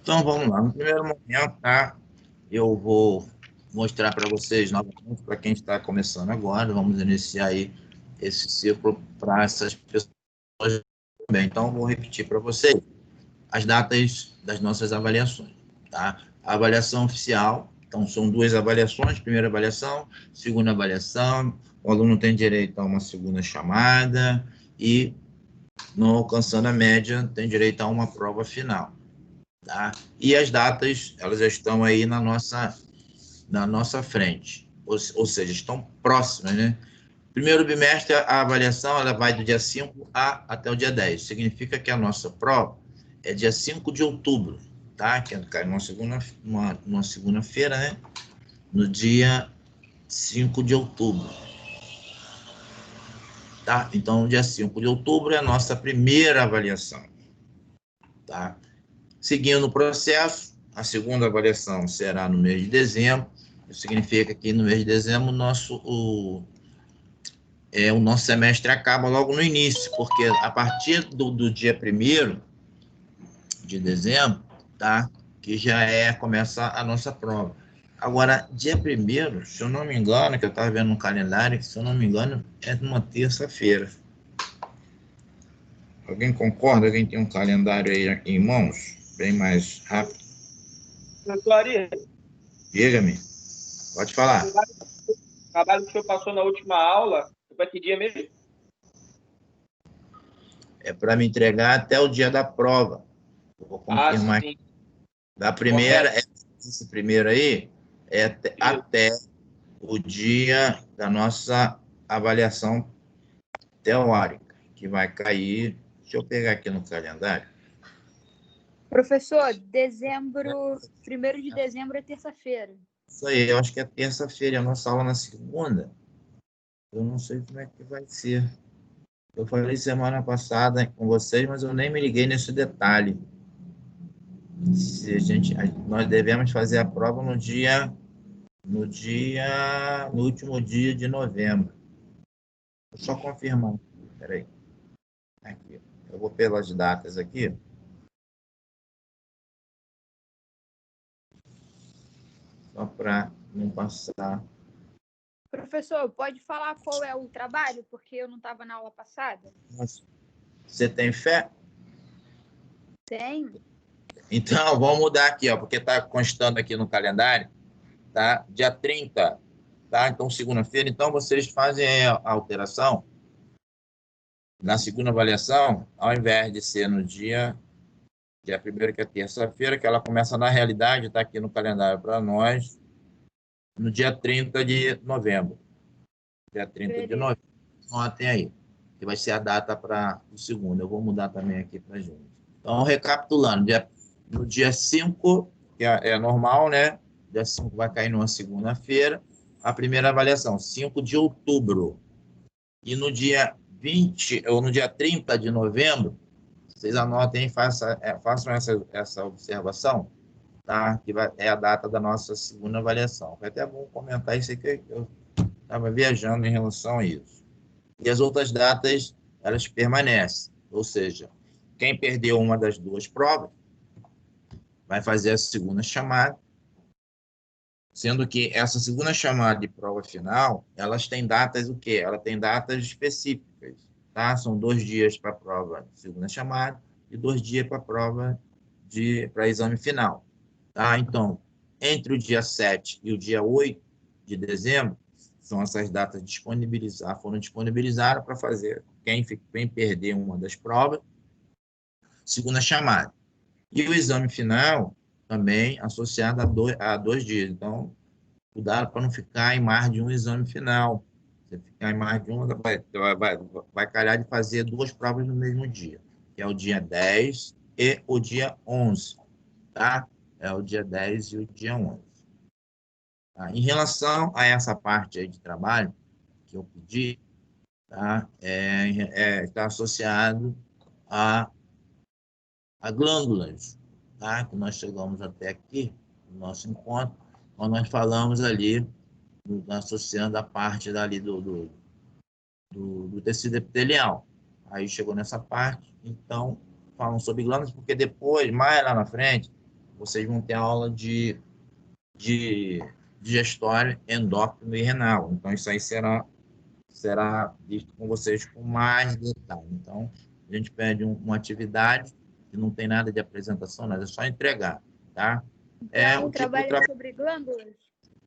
Então, vamos lá. No primeiro momento, tá? Eu vou mostrar para vocês novamente, para quem está começando agora, vamos iniciar aí esse ciclo para essas pessoas também. Então, vou repetir para vocês as datas das nossas avaliações, tá? A avaliação oficial, então, são duas avaliações, primeira avaliação, segunda avaliação, o aluno tem direito a uma segunda chamada e, não alcançando a média, tem direito a uma prova final. Tá? E as datas, elas já estão aí na nossa frente, ou seja, estão próximas, né? Primeiro bimestre, a avaliação ela vai do dia 5 até o dia 10. Significa que a nossa prova é dia 5 de outubro, tá? Que cai numa segunda-feira, né? No dia 5 de outubro, tá? Então, dia 5 de outubro é a nossa primeira avaliação, tá? Seguindo o processo, a segunda avaliação será no mês de dezembro. Isso significa que no mês de dezembro o nosso semestre acaba logo no início, porque a partir do dia 1º de dezembro, tá? Que começa a nossa prova. Agora, dia 1º, se eu não me engano, que eu estava vendo no calendário, se eu não me engano, é numa terça-feira. Alguém concorda? Alguém tem um calendário aí em mãos? Bem mais rápido. Professor Ari, Diga-me. Pode falar. o trabalho que o senhor passou na última aula, foi que dia mesmo? É para me entregar até o dia da prova. Eu vou Ah, confirmar aqui. sim, Da primeira, correto. esse primeiro aí, é Isso. até o dia da nossa avaliação teórica, que vai cair. Deixa eu pegar aqui no calendário. Professor, dezembro, 1º de dezembro é terça-feira. Isso aí, eu acho que é terça-feira, a nossa aula na segunda. Eu não sei como é que vai ser. Eu falei semana passada com vocês, mas eu nem me liguei nesse detalhe. Se nós devemos fazer a prova no último dia de novembro. Vou só confirmar. Peraí. Aqui. Eu vou pelas datas aqui. Só para não passar. Professor, pode falar qual é o trabalho? Porque eu não estava na aula passada. Nossa, você tem fé? Tem? Então, vamos mudar aqui, ó, porque está constando aqui no calendário, tá? Dia 30, tá? Então, segunda-feira. Então, vocês fazem a alteração na segunda avaliação, ao invés de ser no dia 1º, que é terça-feira, que ela começa na realidade, está aqui no calendário para nós, no dia 30 de novembro. Dia 30 de Beleza. novembro. Anotem aí, que vai ser a data para o segundo. Eu vou mudar também aqui para junho. Então, recapitulando, no dia 5, que é normal, né? Dia 5 vai cair numa segunda-feira. A primeira avaliação, 5 de outubro. E no dia 20, ou no dia 30 de novembro, vocês anotem e façam essa observação, tá? É a data da nossa segunda avaliação. Foi até bom comentar isso aqui, que eu estava viajando em relação a isso. E as outras datas, elas permanecem. Ou seja, quem perdeu uma das duas provas vai fazer a segunda chamada, sendo que essa segunda chamada de prova final, elas têm datas o quê? Ela tem datas específicas, tá? São 2 dias para a prova de segunda chamada e 2 dias para a prova para exame final, tá? Então, entre o dia 7 e o dia 8 de dezembro, são essas datas foram disponibilizadas para fazer quem perder uma das provas, segunda chamada. E o exame final também associado a 2 dias. Então, cuidado para não ficar em mais de um exame final. Se ficar em mais de um, vai calhar de fazer duas provas no mesmo dia, que é o dia 10 e o dia 11, tá? É o dia 10 e o dia 11. Tá? Em relação a essa parte aí de trabalho que eu pedi, tá? Está associado a glândulas, tá? Que nós chegamos até aqui, no nosso encontro, quando nós falamos ali, associando a parte dali do tecido epitelial. Aí chegou nessa parte, então falam sobre glândulas, porque depois, mais lá na frente, vocês vão ter aula de digestório, endócrino e renal. Então, isso aí será visto com vocês com mais detalhe. Então, a gente pede uma atividade que não tem nada de apresentação, nada, é só entregar, tá? Então, O o tipo trabalho é sobre glândulas?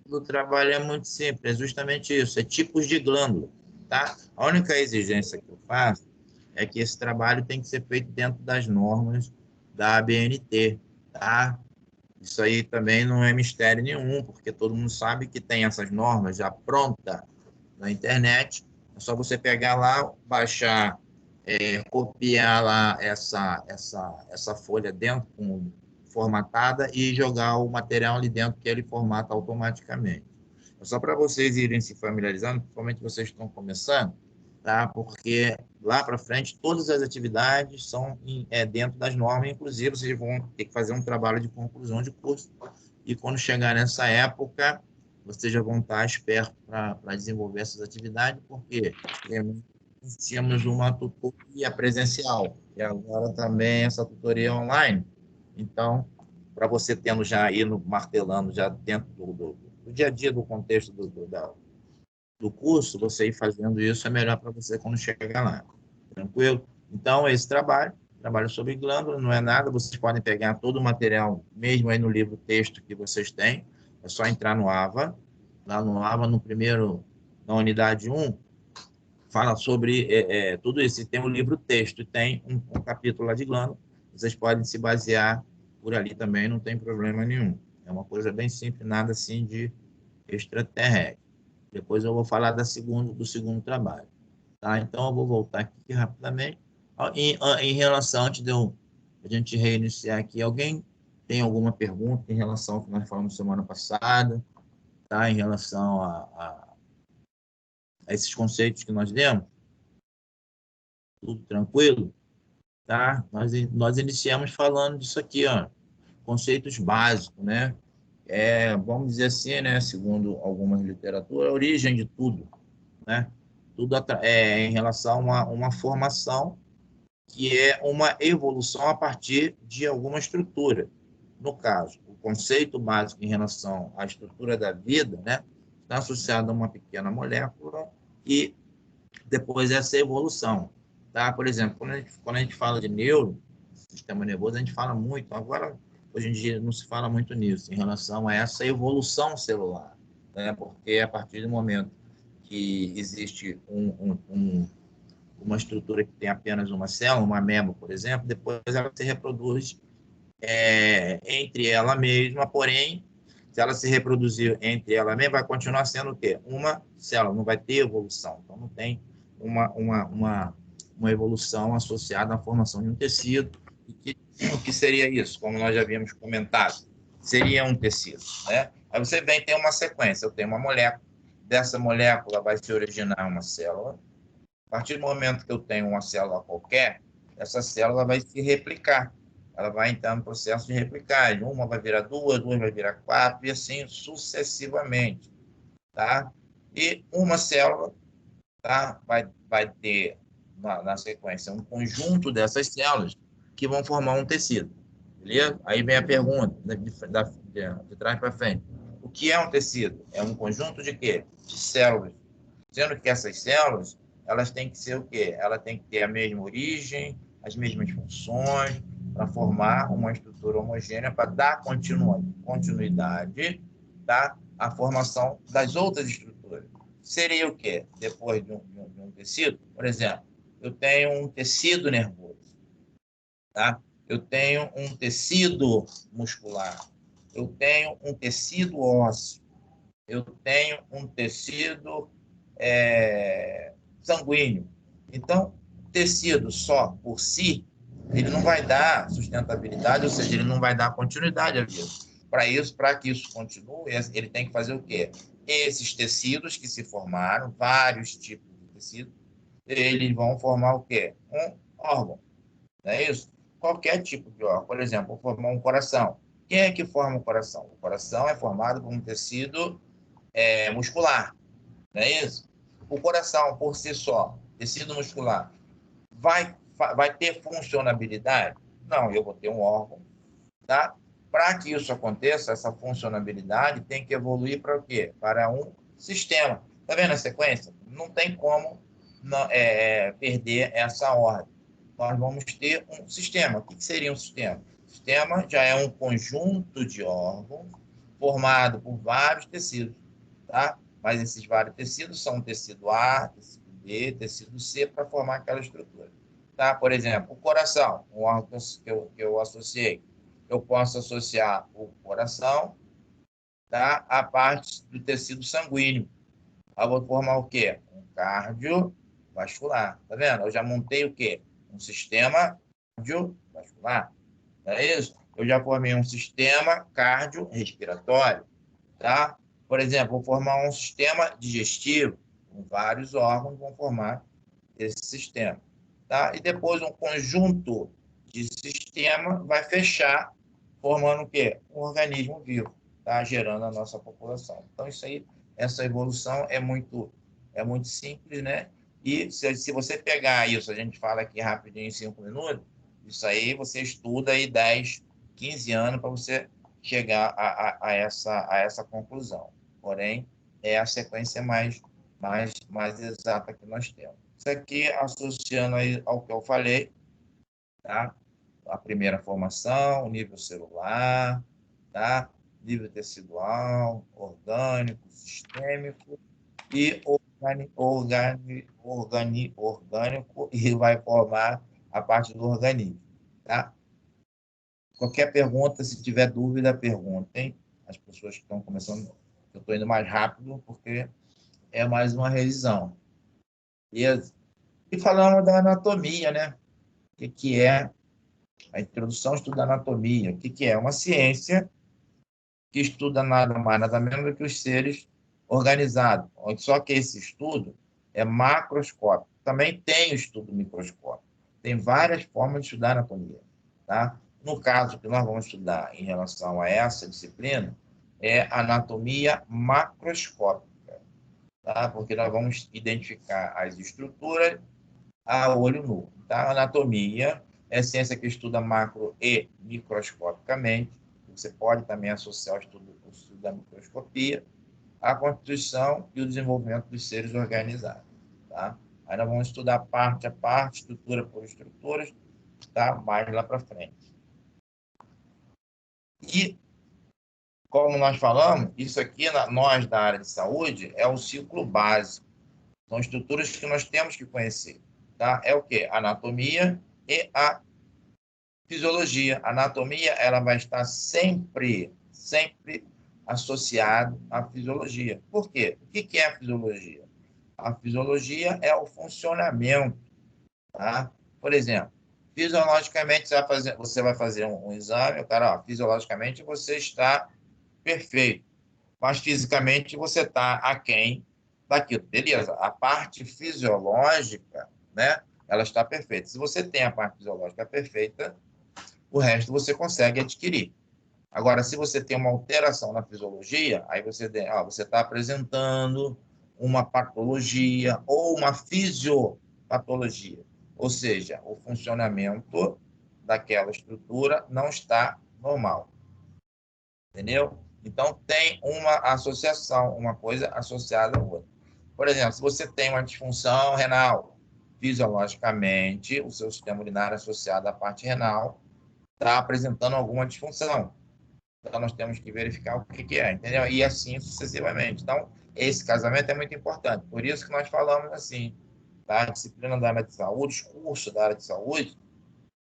do trabalho é muito simples, é justamente isso, é tipos de glândula, tá? A única exigência que eu faço é que esse trabalho tem que ser feito dentro das normas da ABNT, tá? Isso aí também não é mistério nenhum, porque todo mundo sabe que tem essas normas já pronta na internet. É só você pegar lá, baixar, copiar lá essa folha dentro, formatada, e jogar o material ali dentro, que ele formata automaticamente. É só para vocês irem se familiarizando, principalmente vocês estão começando, tá? Porque lá para frente todas as atividades são dentro das normas, inclusive vocês vão ter que fazer um trabalho de conclusão de curso, e quando chegar nessa época, vocês já vão estar espertos para desenvolver essas atividades, porque tínhamos uma tutoria presencial, e agora também essa tutoria online. Então, para você tendo já indo martelando já dentro do dia a dia, do contexto do curso, você ir fazendo isso é melhor para você quando chegar lá. Tranquilo? Então, esse trabalho sobre glândula, não é nada, vocês podem pegar todo o material, mesmo aí no livro texto que vocês têm, é só entrar no AVA, lá no AVA, na unidade 1, fala sobre tudo isso, e tem o livro texto, e tem um capítulo lá de glândula, vocês podem se basear por ali também, não tem problema nenhum. É uma coisa bem simples, nada assim de extraterrestre. Depois eu vou falar do segundo trabalho. Tá? Então, eu vou voltar aqui rapidamente. Em relação, antes de a gente reiniciar aqui, alguém tem alguma pergunta em relação ao que nós falamos semana passada, tá? Em relação a esses conceitos que nós demos? Tudo tranquilo? Tá? Nós iniciamos falando disso aqui, ó, conceitos básicos, né? Vamos dizer assim, né? Segundo algumas literaturas, a origem de tudo, né? Tudo em relação a uma formação que é uma evolução a partir de alguma estrutura. No caso, o conceito básico em relação à estrutura da vida, né, está associado a uma pequena molécula e depois essa evolução. Tá? Por exemplo, quando a gente fala de neuro, sistema nervoso, a gente fala muito, agora, hoje em dia, não se fala muito nisso, em relação a essa evolução celular, né? Porque a partir do momento que existe uma estrutura que tem apenas uma célula, uma ameba, por exemplo, depois ela se reproduz entre ela mesma, porém, se ela se reproduzir entre ela mesma, vai continuar sendo o quê? Uma célula, não vai ter evolução. Então, não tem uma evolução associada à formação de um tecido. O que seria isso? Como nós já havíamos comentado, seria um tecido, né? Aí você vem ter uma sequência. Eu tenho uma molécula, dessa molécula vai se originar uma célula. A partir do momento que eu tenho uma célula qualquer, essa célula vai se replicar. Ela vai entrar no processo de replicagem. Uma vai virar duas vai virar quatro, e assim sucessivamente. Tá? E uma célula, tá? vai ter, na sequência, um conjunto dessas células que vão formar um tecido. Beleza? Aí vem a pergunta, de trás para frente. O que é um tecido? É um conjunto de quê? De células. Sendo que essas células, elas têm que ser o quê? Ela tem que ter a mesma origem, as mesmas funções, para formar uma estrutura homogênea, para dar continuidade, tá? À formação das outras estruturas. Seria o quê? Depois de um tecido, por exemplo, eu tenho um tecido nervoso, tá? Eu tenho um tecido muscular, eu tenho um tecido ósseo, eu tenho um tecido sanguíneo. Então, tecido só por si, ele não vai dar sustentabilidade, ou seja, ele não vai dar continuidade à vida. Para que isso continue, ele tem que fazer o quê? Esses tecidos que se formaram, vários tipos de tecido, eles vão formar o quê? Um órgão, não é isso? Qualquer tipo de órgão. Por exemplo, vou formar um coração. Quem é que forma o coração? O coração é formado por um tecido muscular, não é isso? O coração, por si só, tecido muscular, vai ter funcionabilidade? Não, eu vou ter um órgão, tá? para que isso aconteça, essa funcionalidade tem que evoluir para o quê? Para um sistema. Está vendo a sequência? Não tem como perder essa ordem. Nós vamos ter um sistema. O que seria um sistema? O sistema já é um conjunto de órgãos formado por vários tecidos, tá? Mas esses vários tecidos são tecido A, tecido B, tecido C, para formar aquela estrutura. Tá? Por exemplo, o coração, um órgão que eu associei. Eu posso associar o coração, tá, à parte do tecido sanguíneo. Eu vou formar o quê? Um cardiovascular. Tá vendo? Eu já montei o quê? Um sistema cardiovascular. Não é isso? Eu já formei um sistema cardiorrespiratório. Tá? Por exemplo, vou formar um sistema digestivo. Vários órgãos vão formar esse sistema. Tá? E depois um conjunto de sistema vai fechar, formando o quê? Um organismo vivo, tá? Gerando a nossa população. Então, isso aí, essa evolução é muito simples, né? E se você pegar isso, a gente fala aqui rapidinho em 5 minutos, isso aí você estuda aí 10, 15 anos para você chegar a essa conclusão. Porém, é a sequência mais exata que nós temos. Isso aqui, associando aí ao que eu falei, tá? A primeira formação, nível celular, tá? Nível tecidual, orgânico, sistêmico e orgânico, e vai formar a parte do organismo, tá? Qualquer pergunta, se tiver dúvida, perguntem. As pessoas que estão começando, eu estou indo mais rápido porque é mais uma revisão. Beleza? E falamos da anatomia, né? O que é a introdução ao estudo da anatomia? O que é? Uma ciência que estuda nada mais, nada menos do que os seres organizados. Só que esse estudo é macroscópico. Também tem o estudo microscópico. Tem várias formas de estudar anatomia. Tá? No caso que nós vamos estudar em relação a essa disciplina, é anatomia macroscópica. Tá? Porque nós vamos identificar as estruturas a olho nu. Tá? Anatomia é ciência que estuda macro e microscopicamente. Você pode também associar o estudo da microscopia à constituição e o desenvolvimento dos seres organizados. Tá? Aí nós vamos estudar parte a parte, estrutura por estruturas, tá? Mais lá para frente. E, como nós falamos, isso aqui, nós da área de saúde, é o ciclo básico. São estruturas que nós temos que conhecer. Tá? É o quê? Anatomia e a fisiologia. A anatomia, ela vai estar sempre associada à fisiologia. Por quê? O que é a fisiologia? A fisiologia é o funcionamento. Tá? Por exemplo, fisiologicamente, você vai fazer um exame, o cara, fisiologicamente você está perfeito, mas fisicamente você está aquém daquilo. Beleza, a parte fisiológica, né, ela está perfeita. Se você tem a parte fisiológica perfeita, o resto você consegue adquirir. Agora, se você tem uma alteração na fisiologia, aí você está apresentando uma patologia ou uma fisiopatologia. Ou seja, o funcionamento daquela estrutura não está normal. Entendeu? Então, tem uma associação, uma coisa associada à outra. Por exemplo, se você tem uma disfunção renal, fisiologicamente, o seu sistema urinário associado à parte renal está apresentando alguma disfunção. Então, nós temos que verificar o que é, entendeu? E assim sucessivamente. Então, esse casamento é muito importante. Por isso que nós falamos assim, tá? A disciplina da área de saúde, os cursos da área de saúde,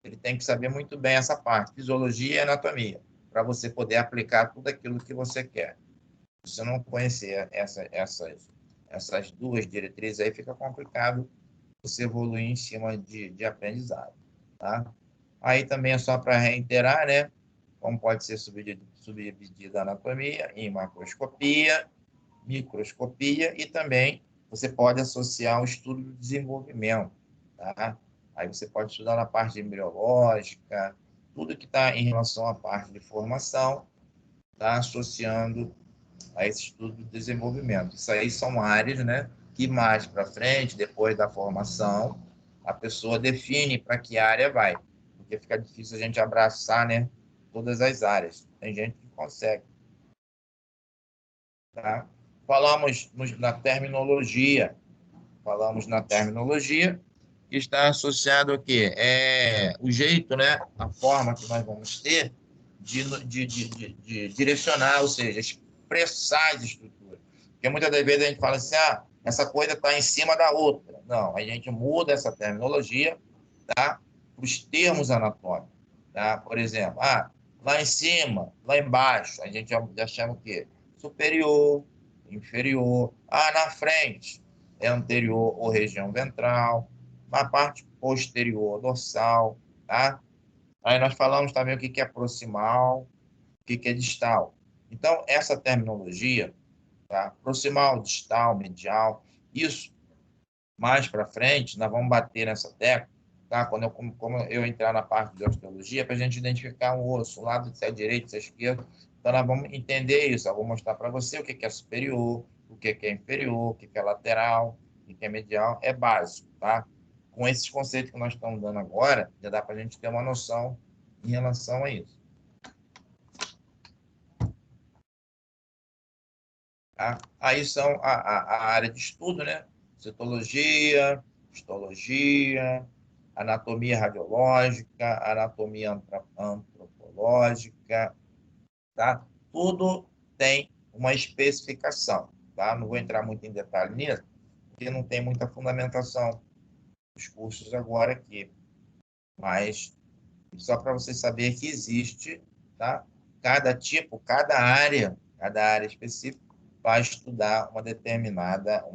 ele tem que saber muito bem essa parte, fisiologia e anatomia, para você poder aplicar tudo aquilo que você quer. Se você não conhecer essas duas diretrizes, aí fica complicado você evoluir em cima de aprendizado, tá? Aí também é só para reiterar, né? Como pode ser subdividida a anatomia em macroscopia, microscopia e também você pode associar o estudo do desenvolvimento, tá? Aí você pode estudar na parte embriológica, tudo que está em relação à parte de formação, tá? Associando a esse estudo do desenvolvimento. Isso aí são áreas, né, que mais para frente, depois da formação, a pessoa define para que área vai, porque fica difícil a gente abraçar, né, todas as áreas. Tem gente que consegue. Tá? Falamos na terminologia. Falamos na terminologia, que está associado ao quê? O jeito, né? A forma que nós vamos ter de direcionar, ou seja, expressar as estruturas. Porque muitas das vezes a gente fala assim, essa coisa está em cima da outra. Não, a gente muda essa terminologia, tá? Para os termos anatômicos. Tá? Por exemplo, lá em cima, lá embaixo, a gente já chama o quê? Superior, inferior. Na frente, é anterior ou região ventral. Na parte posterior, dorsal. Tá? Aí nós falamos também o que é proximal, o que é distal. Então, essa terminologia, tá? Proximal, distal, medial, isso mais para frente, nós vamos bater nessa tecla, tá? Como eu entrar na parte de osteologia, para a gente identificar um osso, um lado se é direito, se é esquerdo. Então, nós vamos entender isso. Eu vou mostrar para você o que é superior, o que é inferior, o que é lateral, o que é medial. É básico, tá? Com esses conceitos que nós estamos dando agora, já dá para a gente ter uma noção em relação a isso. Tá? Aí são a área de estudo, né? Citologia, histologia, anatomia radiológica, anatomia antropológica, tá? Tudo tem uma especificação, tá? Não vou entrar muito em detalhe nisso, porque não tem muita fundamentação dos cursos agora aqui, mas só para você saber que existe, tá? Cada tipo, cada área específica vai estudar uma determinada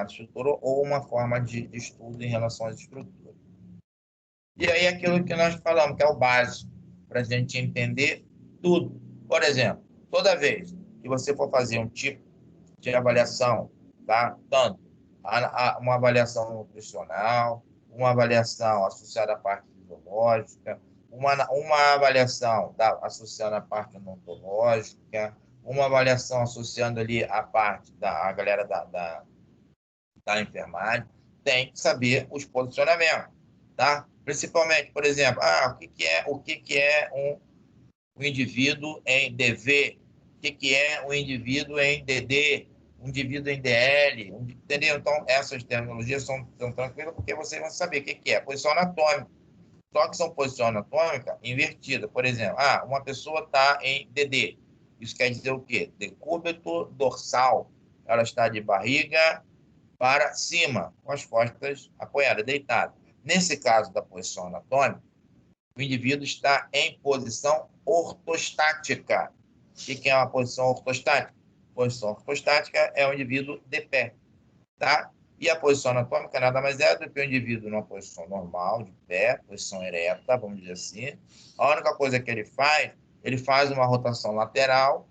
estrutura ou uma forma de estudo em relação às estruturas. E aí aquilo que nós falamos, que é o básico, para a gente entender tudo. Por exemplo, toda vez que você for fazer um tipo de avaliação, tá? Tanto uma avaliação nutricional, uma avaliação associada à parte fisiológica, uma avaliação associada à parte odontológica, uma avaliação associando ali a parte a galera da enfermagem, tem que saber os posicionamentos, tá? Principalmente, por exemplo, o que é um indivíduo em DV, o que é um indivíduo em DD, um indivíduo em DL, entendeu? Então, essas terminologias são tranquilas porque vocês vão saber o que é posição anatômica. Só que são posição anatômica invertida. Por exemplo, uma pessoa está em DD. Isso quer dizer o quê? Decúbito dorsal. Ela está de barriga para cima, com as costas apoiadas, deitado. Nesse caso da posição anatômica, o indivíduo está em posição ortostática. O que é uma posição ortostática? Posição ortostática é o indivíduo de pé, tá? E a posição anatômica nada mais é do que o indivíduo numa posição normal, de pé, posição ereta, vamos dizer assim. A única coisa que ele faz uma rotação lateral,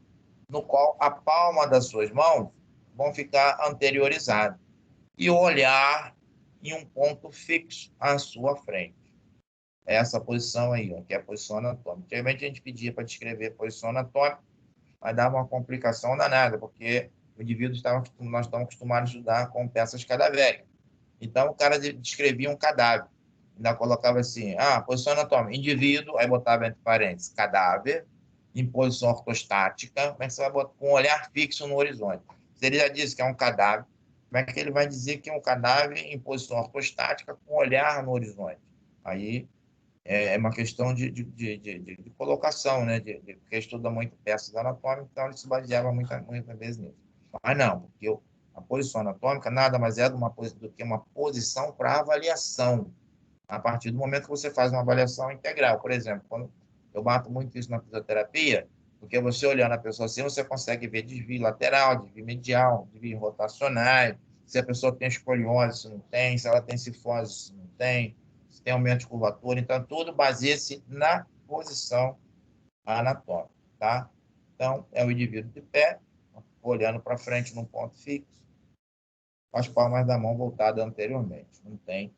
no qual a palma das suas mãos vão ficar anteriorizadas e o olhar em um ponto fixo à sua frente. Essa posição aí, que é a posição anatômica. Antigamente a gente pedia para descrever a posição anatômica, mas dava uma complicação danada, porque o indivíduo nós estamos acostumados a estudar com peças cadavéricas. Então o cara descrevia um cadáver, ainda colocava assim, posição anatômica, indivíduo, aí botava entre parênteses, cadáver, em posição ortostática, como é que você vai botar com um olhar fixo no horizonte? Se ele já disse que é um cadáver, como é que ele vai dizer que é um cadáver em posição ortostática com olhar no horizonte? Aí é uma questão de colocação, né? Porque estuda muito peças anatômicas, então ele se baseava muitas vezes nisso. Mas não, porque a posição anatômica nada mais é do que uma posição para avaliação. A partir do momento que você faz uma avaliação integral. Por exemplo, quando eu bato muito isso na fisioterapia, porque você olhando a pessoa assim, você consegue ver desvio lateral, desvio medial, desvio rotacionais, se a pessoa tem escoliose, se não tem, se ela tem cifose, se não tem, se tem aumento de curvatura. Então, tudo baseia-se na posição anatômica, tá? Então, é o indivíduo de pé, olhando para frente num ponto fixo, com as palmas da mão voltadas anteriormente. Não tem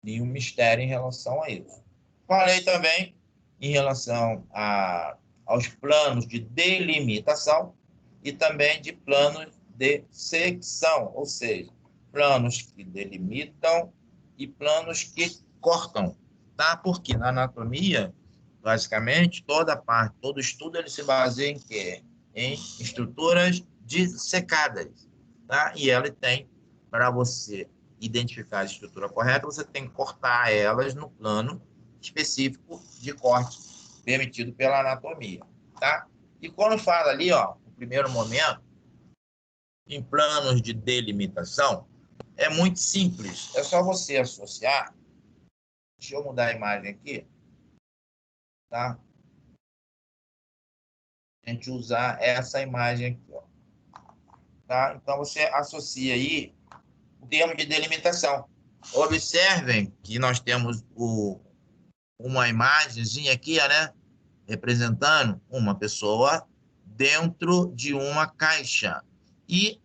nenhum mistério em relação a isso. Falei também em relação aos planos de delimitação e também de planos de secção, ou seja, planos que delimitam e planos que cortam, tá? Porque na anatomia Basicamente, todo estudo ele se baseia em quê? Em estruturas dissecadas, tá? E ela tem, para você identificar a estrutura correta, você tem que cortar elas no plano específico de corte permitido pela anatomia, tá? E quando fala ali, ó, no primeiro momento, em planos de delimitação, é muito simples. É só você associar. Deixa eu mudar a imagem aqui, tá? A gente usar essa imagem aqui, ó, tá? Então você associa aí o termo de delimitação. Observem que nós temos uma imagenzinha aqui, né? Representando uma pessoa dentro de uma caixa. E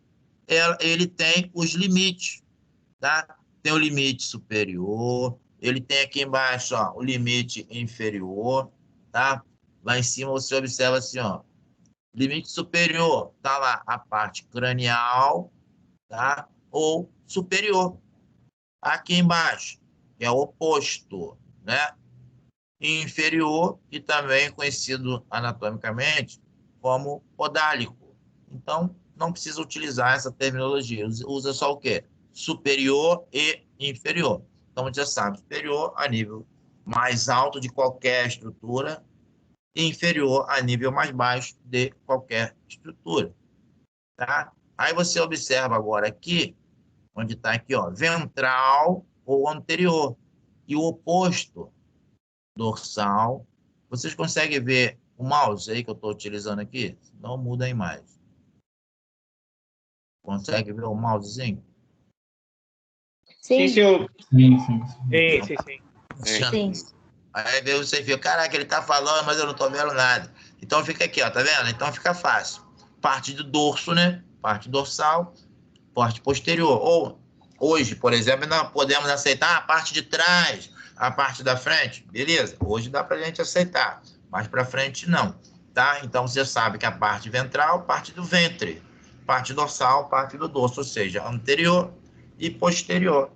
ele tem os limites, tá? Tem o limite superior, ele tem aqui embaixo, ó, o limite inferior, tá? Lá em cima você observa assim, ó, limite superior, tá lá a parte cranial, tá? Ou superior. Aqui embaixo, que é o oposto, né? Inferior, e também conhecido anatomicamente como podálico. Então, não precisa utilizar essa terminologia. Usa só o quê? Superior e inferior. Então, a gente já sabe, superior a nível mais alto de qualquer estrutura e inferior a nível mais baixo de qualquer estrutura, tá? Aí você observa agora aqui, onde está aqui, ó, ventral ou anterior. E o oposto, dorsal. Vocês conseguem ver o mouse aí que eu estou utilizando aqui? Não muda a imagem. Consegue ver o mousezinho? Sim, Sim, senhor. Sim, sim, Sim, sim, sim. sim. Aí você fica, caraca, ele tá falando, mas eu não tô vendo nada. Então fica aqui, ó, tá vendo? Então fica fácil. Parte do dorso, né? Parte dorsal, parte posterior. Ou hoje, por exemplo, nós podemos aceitar a parte de trás, a parte da frente. Beleza? Hoje dá pra gente aceitar, mas pra frente não, tá? Então você sabe que a parte ventral, parte do ventre, parte dorsal, parte do dorso, ou seja, anterior e posterior.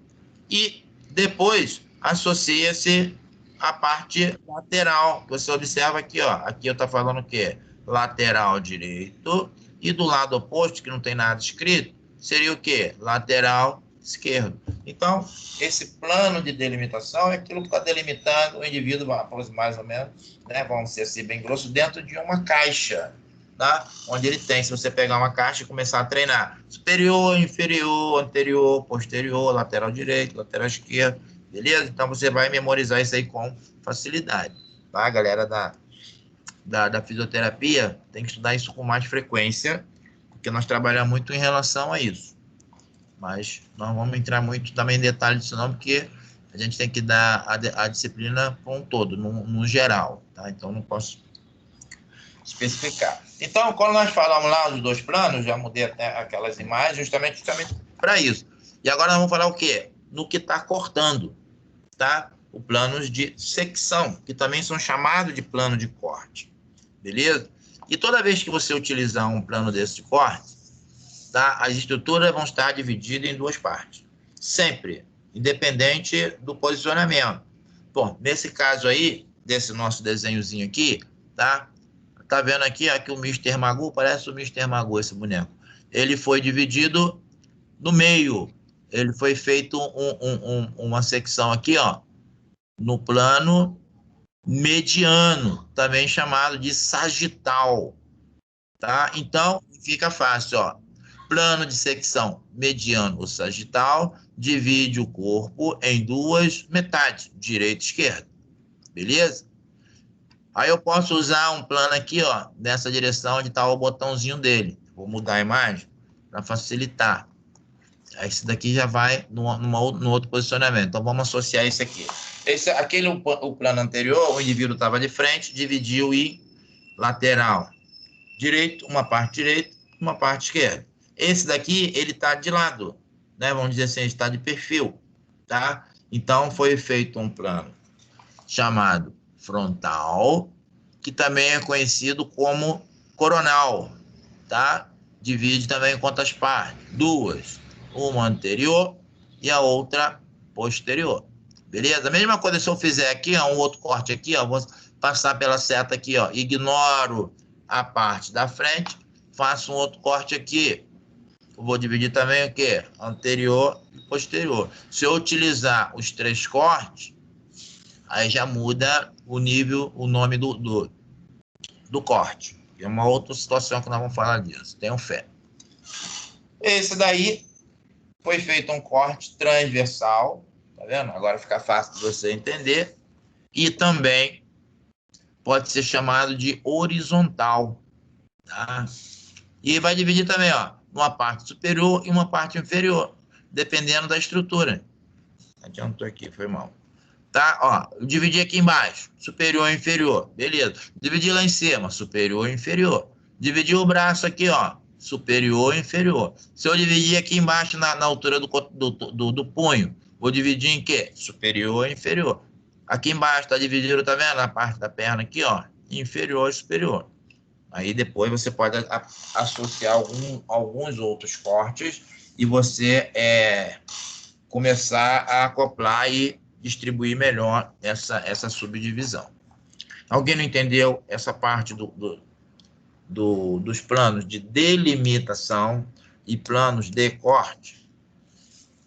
E depois associa-se a parte lateral, que você observa aqui, ó. Aqui eu estou falando o quê? Lateral direito. E do lado oposto, que não tem nada escrito, seria o quê? Lateral esquerdo. Então, esse plano de delimitação é aquilo que está delimitando o indivíduo, mais ou menos, né? Vamos ser assim, bem grosso, dentro de uma caixa, tá? Onde ele tem, se você pegar uma caixa e começar a treinar, superior, inferior, anterior, posterior, lateral direito, lateral esquerdo, beleza? Então você vai memorizar isso aí com facilidade, tá? A galera da fisioterapia tem que estudar isso com mais frequência, porque nós trabalhamos muito em relação a isso. Mas não vamos entrar muito também em detalhes disso não, porque a gente tem que dar a disciplina como um todo, no geral, tá? Então não posso especificar. Então, quando nós falamos lá dos dois planos, já mudei até aquelas imagens justamente para isso. E agora nós vamos falar o quê? No que está cortando, tá? Os planos de secção, que também são chamados de plano de corte, beleza? E toda vez que você utilizar um plano desse de corte, tá? As estruturas vão estar divididas em duas partes, sempre, independente do posicionamento. Bom, nesse caso aí, desse nosso desenhozinho aqui, tá? Tá vendo aqui, ó, que o Mr. Magoo, parece o Mr. Magoo esse boneco. Ele foi dividido no meio. Ele foi feito uma secção aqui, ó, no plano mediano, também chamado de sagital, tá? Então, fica fácil, ó. Plano de secção mediano ou sagital divide o corpo em duas metades, direita e esquerda. Beleza? Aí eu posso usar um plano aqui, ó, nessa direção onde está o botãozinho dele. Vou mudar a imagem para facilitar. Aí esse daqui já vai no outro posicionamento. Então vamos associar esse aqui. O plano anterior, o indivíduo estava de frente, dividiu em lateral direito, uma parte direita, uma parte esquerda. Esse daqui, ele está de lado, né? Vamos dizer assim, ele está de perfil, tá? Então foi feito um plano chamado frontal, que também é conhecido como coronal, tá? Divide também em quantas partes? Duas. Uma anterior e a outra posterior. Beleza? A mesma coisa se eu fizer aqui, ó, um outro corte aqui, ó, passar pela seta aqui, ó. Ignoro a parte da frente, faço um outro corte aqui. Eu vou dividir também o quê? Anterior e posterior. Se eu utilizar os 3 cortes, aí já muda o nível, o nome do corte. É uma outra situação que nós vamos falar disso. Tenham fé. Esse daí foi feito um corte transversal, tá vendo? Agora fica fácil de você entender. E também pode ser chamado de horizontal, tá? E vai dividir também, ó, uma parte superior e uma parte inferior, dependendo da estrutura. Adiantou aqui, foi mal. Tá? Ó, eu dividi aqui embaixo, superior e inferior, beleza. Dividi lá em cima, superior e inferior. Dividi o braço aqui, ó, superior e inferior. Se eu dividir aqui embaixo, na altura do punho, vou dividir em quê? Superior e inferior. Aqui embaixo tá dividido, tá vendo? Na parte da perna aqui, ó, inferior e superior. Aí depois você pode associar alguns outros cortes e você começar a acoplar e distribuir melhor essa subdivisão. Alguém não entendeu essa parte dos planos de delimitação e planos de corte?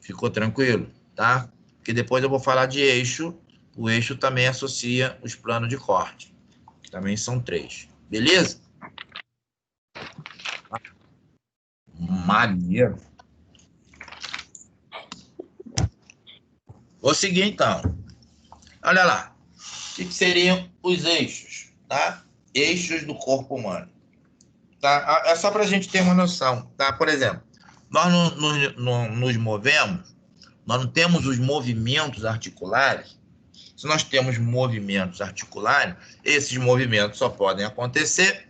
Ficou tranquilo? Tá? Porque depois eu vou falar de eixo. O eixo também associa os planos de corte, que também são 3. Beleza? Maneiro. Vou seguir então. Olha lá. O que seriam os eixos, tá? Eixos do corpo humano. Tá? É só para a gente ter uma noção, tá? Por exemplo, nós nos movemos, nós não temos os movimentos articulares. Se nós temos movimentos articulares, esses movimentos só podem acontecer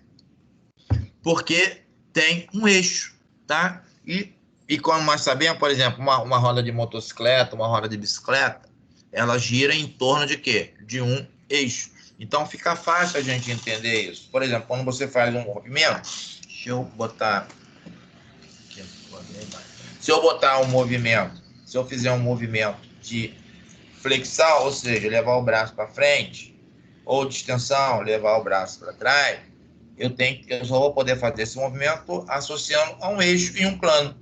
porque tem um eixo, tá? E como nós sabemos, por exemplo, uma roda de motocicleta, uma roda de bicicleta, ela gira em torno de quê? De um eixo. Então fica fácil a gente entender isso. Por exemplo, quando você faz um movimento, deixa eu botar aqui, se eu botar um movimento, se eu fizer um movimento de flexão, ou seja, levar o braço para frente, ou de extensão, levar o braço para trás, eu só vou poder fazer esse movimento associando a um eixo e um plano.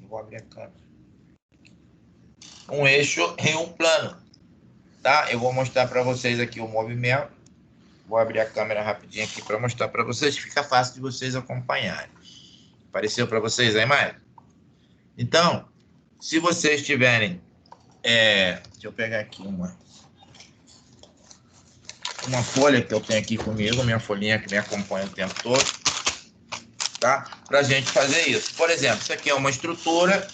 Eu vou abrir a câmera. Um eixo e um plano, tá? Eu vou mostrar para vocês aqui o movimento. Vou abrir a câmera rapidinho aqui para mostrar para vocês, fica fácil de vocês acompanharem. Apareceu para vocês aí, mais? Então, se vocês tiverem... deixa eu pegar aqui uma folha que eu tenho aqui comigo, minha folhinha que me acompanha o tempo todo, tá? Para a gente fazer isso. Por exemplo, isso aqui é uma estrutura,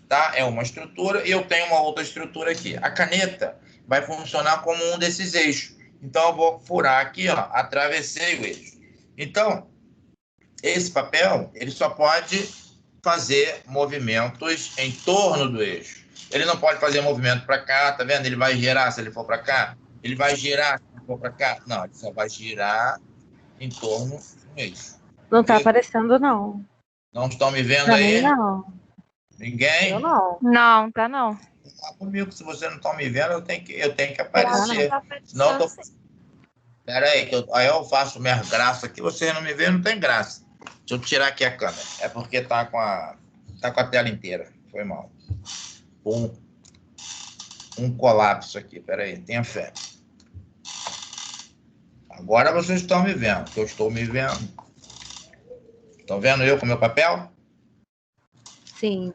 tá? É uma estrutura e eu tenho uma outra estrutura aqui. A caneta vai funcionar como um desses eixos. Então, eu vou furar aqui, ó, atravessei o eixo. Então, esse papel, ele só pode fazer movimentos em torno do eixo. Ele não pode fazer movimento para cá, tá vendo? Ele vai girar se ele for para cá. Ele vai girar se ele for para cá. Não, ele só vai girar em torno do eixo. Não tá aparecendo, não. Não estão me vendo Pra aí? mim, não. Ninguém? Eu não. Não, tá não. Tá comigo, se você não está me vendo, eu tenho que aparecer. Senão eu tô... Pera aí, aí eu faço minhas graças aqui, vocês não me veem, não tem graça. Deixa eu tirar aqui a câmera. É porque tá com a tela inteira. Foi mal. Um colapso aqui. Pera aí, tenha fé. Agora vocês estão me vendo, que eu estou me vendo. Estão vendo eu com meu papel? Sim.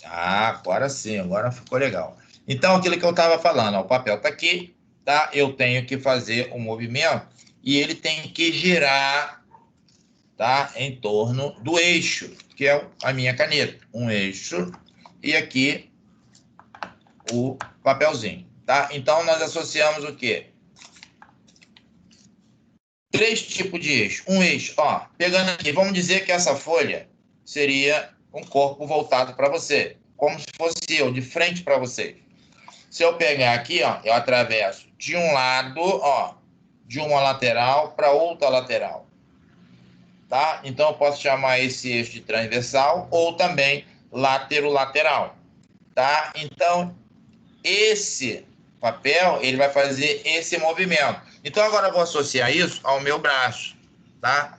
Ah, agora sim, agora ficou legal. Então, aquilo que eu estava falando, ó, o papel está aqui, tá? Eu tenho que fazer um movimento e ele tem que girar, tá? Em torno do eixo, que é a minha caneta. Um eixo e aqui o papelzinho, tá? Então, nós associamos o quê? 3 tipos de eixo. Um eixo, ó, pegando aqui, vamos dizer que essa folha seria um corpo voltado para você, como se fosse eu, de frente para você. Se eu pegar aqui, ó, eu atravesso de um lado, ó, de uma lateral para outra lateral, tá? Então, eu posso chamar esse eixo de transversal ou também lateral, tá? Então, esse papel, ele vai fazer esse movimento. Então, agora eu vou associar isso ao meu braço, tá?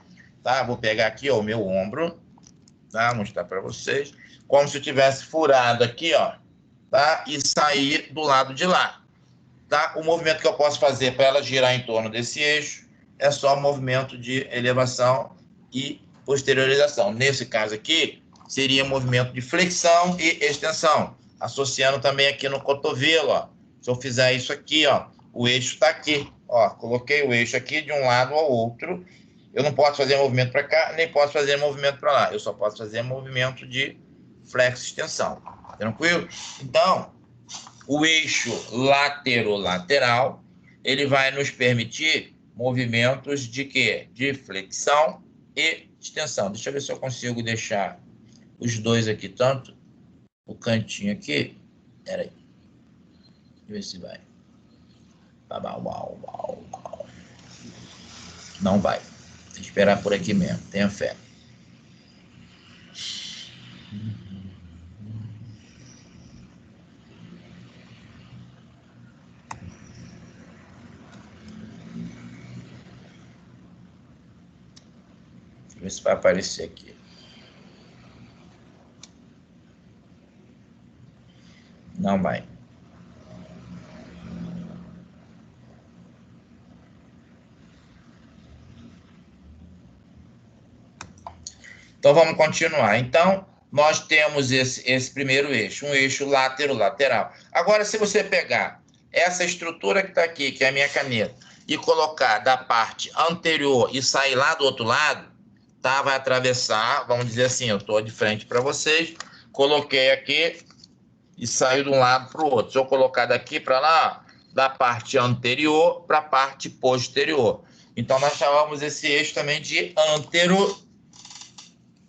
Vou pegar aqui, ó, o meu ombro, tá? Vou mostrar para vocês. Como se eu tivesse furado aqui, ó, tá? E sair do lado de lá, tá? O movimento que eu posso fazer para ela girar em torno desse eixo é só o movimento de elevação e posteriorização. Nesse caso aqui, seria movimento de flexão e extensão, associando também aqui no cotovelo, ó. Se eu fizer isso aqui, ó, o eixo está aqui, ó, coloquei o eixo aqui de um lado ao outro. Eu não posso fazer movimento para cá, nem posso fazer movimento para lá. Eu só posso fazer movimento de flexo-extensão. Tranquilo? Então, o eixo lateral, ele vai nos permitir movimentos de quê? De flexão e extensão. Deixa eu ver se eu consigo deixar os dois aqui, tanto o cantinho aqui. Pera aí. Deixa eu ver se vai. Não vai. Tem que esperar por aqui mesmo. Tenha fé. Deixa eu ver se vai aparecer aqui. Não vai. Então, vamos continuar. Então, nós temos esse primeiro eixo, um eixo lateral. Agora, se você pegar essa estrutura que está aqui, que é a minha caneta, e colocar da parte anterior e sair lá do outro lado, tá? Vai atravessar, vamos dizer assim, eu estou de frente para vocês, coloquei aqui e saiu de um lado para o outro. Se eu colocar daqui para lá, da parte anterior para a parte posterior. Então, nós chamamos esse eixo também de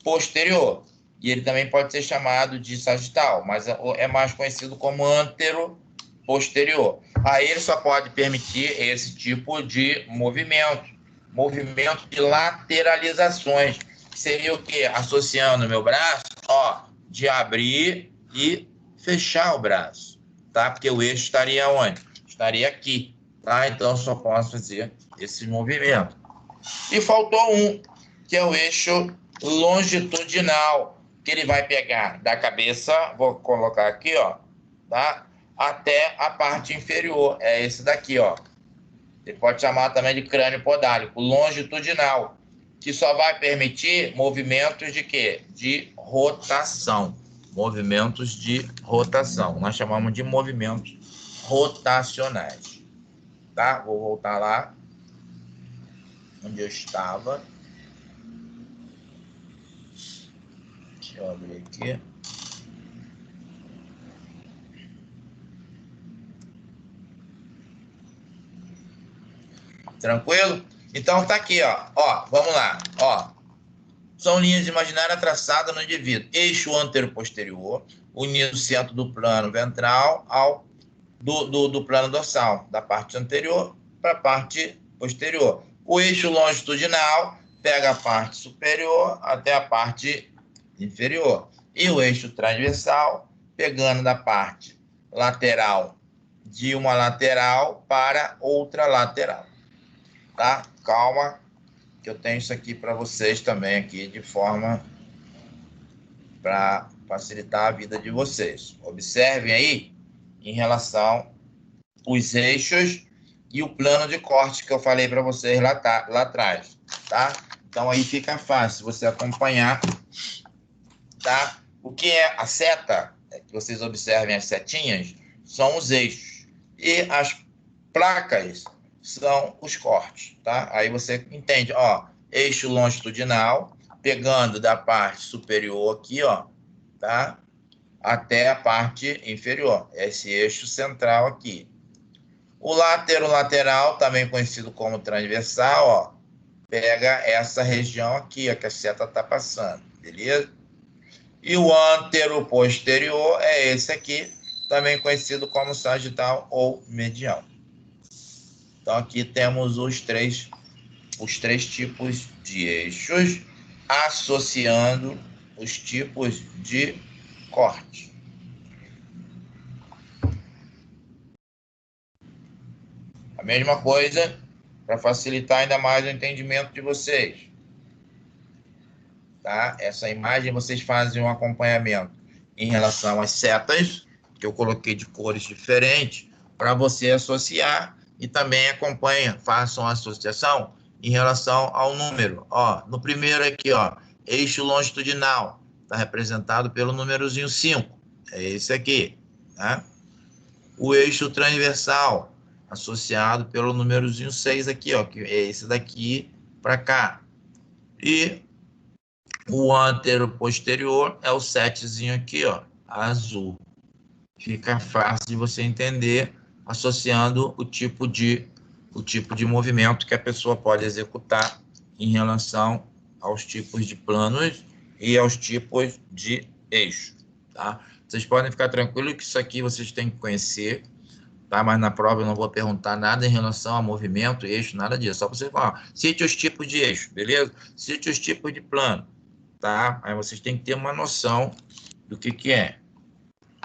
posterior. E ele também pode ser chamado de sagital, mas é mais conhecido como antero-posterior. Aí ele só pode permitir esse tipo de movimento de lateralizações. Seria o quê? Associando o meu braço, ó, de abrir e fechar o braço, tá? Porque o eixo estaria onde? Estaria aqui, tá? Então eu só posso fazer esse movimento. E faltou um, que é o eixo longitudinal, que ele vai pegar da cabeça, vou colocar aqui, ó, tá? Até a parte inferior. É esse daqui, ó. Ele pode chamar também de crânio podálico, longitudinal, que só vai permitir movimentos de quê? De rotação. Movimentos de rotação. Nós chamamos de movimentos rotacionais. Tá? Vou voltar lá onde eu estava. Deixa eu abrir aqui. Tranquilo? Então tá aqui, ó, vamos lá, ó. São linhas imaginárias traçadas no indivíduo. Eixo antero-posterior, unindo o centro do plano ventral ao do plano dorsal, da parte anterior para a parte posterior. O eixo longitudinal pega a parte superior até a parte inferior. E o eixo transversal pegando da parte lateral de uma lateral para outra lateral. Tá? Calma, que eu tenho isso aqui para vocês também aqui de forma para facilitar a vida de vocês. Observem aí em relação os eixos e o plano de corte que eu falei para vocês lá atrás, tá? Então aí fica fácil você acompanhar, tá? O que é a seta, que vocês observem as setinhas, são os eixos. E as placas são os cortes, tá? Aí você entende, ó, eixo longitudinal, pegando da parte superior aqui, ó, tá? Até a parte inferior, esse eixo central aqui. O lateral, também conhecido como transversal, ó, pega essa região aqui, ó, que a seta está passando, beleza? E o antero-posterior é esse aqui, também conhecido como sagital ou medial. Então, aqui temos os três tipos de eixos, associando os tipos de corte. A mesma coisa para facilitar ainda mais o entendimento de vocês. Tá? Essa imagem vocês fazem um acompanhamento em relação às setas, que eu coloquei de cores diferentes, para você associar e também acompanha, façam a associação em relação ao número. Ó, no primeiro aqui, ó, eixo longitudinal, está representado pelo númerozinho 5, é esse aqui, tá? O eixo transversal, associado pelo númerozinho 6 aqui, ó, que é esse daqui para cá. E o antero-posterior é o 7zinho aqui, ó, azul. Fica fácil de você entender associando o tipo de movimento que a pessoa pode executar em relação aos tipos de planos e aos tipos de eixo, tá? Vocês podem ficar tranquilos que isso aqui vocês têm que conhecer, tá? Mas na prova eu não vou perguntar nada em relação a movimento, eixo, nada disso. Só para vocês falar, cite os tipos de eixo, beleza? Cite os tipos de plano, tá? Aí vocês têm que ter uma noção do que é,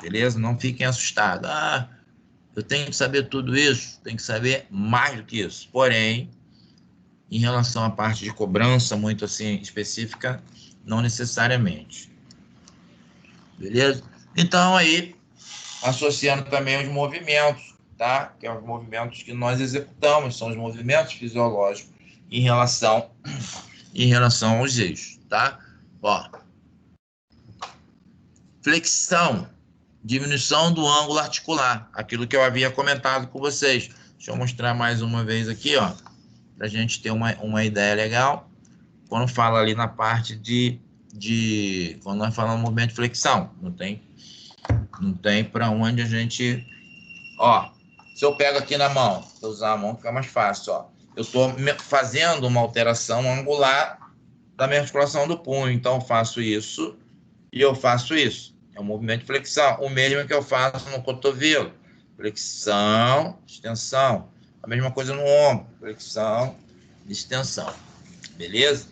beleza? Não fiquem assustados. Ah, eu tenho que saber tudo isso, tenho que saber mais do que isso. Porém, em relação à parte de cobrança, muito assim, específica, não necessariamente. Beleza? Então, aí, associando também os movimentos, tá? Que são os movimentos que nós executamos, são os movimentos fisiológicos em relação aos eixos, tá? Ó, flexão, diminuição do ângulo articular, aquilo que eu havia comentado com vocês. Deixa eu mostrar mais uma vez aqui, ó, para a gente ter uma ideia legal. Quando fala ali na parte quando nós falamos movimento de flexão, não tem para onde a gente, ó, se eu pego aqui na mão, se eu usar a mão fica mais fácil, ó. Eu estou fazendo uma alteração angular da minha articulação do punho, então eu faço isso e eu faço isso. É um movimento de flexão, o mesmo que eu faço no cotovelo, flexão, extensão. A mesma coisa no ombro, flexão, extensão, beleza?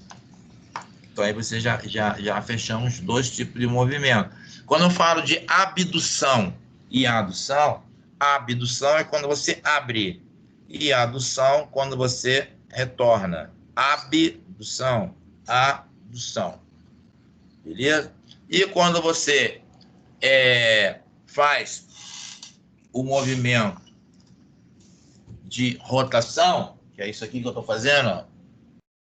Então aí você já fechamos 2 tipos de movimento. Quando eu falo de abdução e adução, a abdução é quando você abre e a adução quando você retorna. Abdução, adução, beleza? E quando você faz o movimento de rotação, que é isso aqui que eu estou fazendo, ó,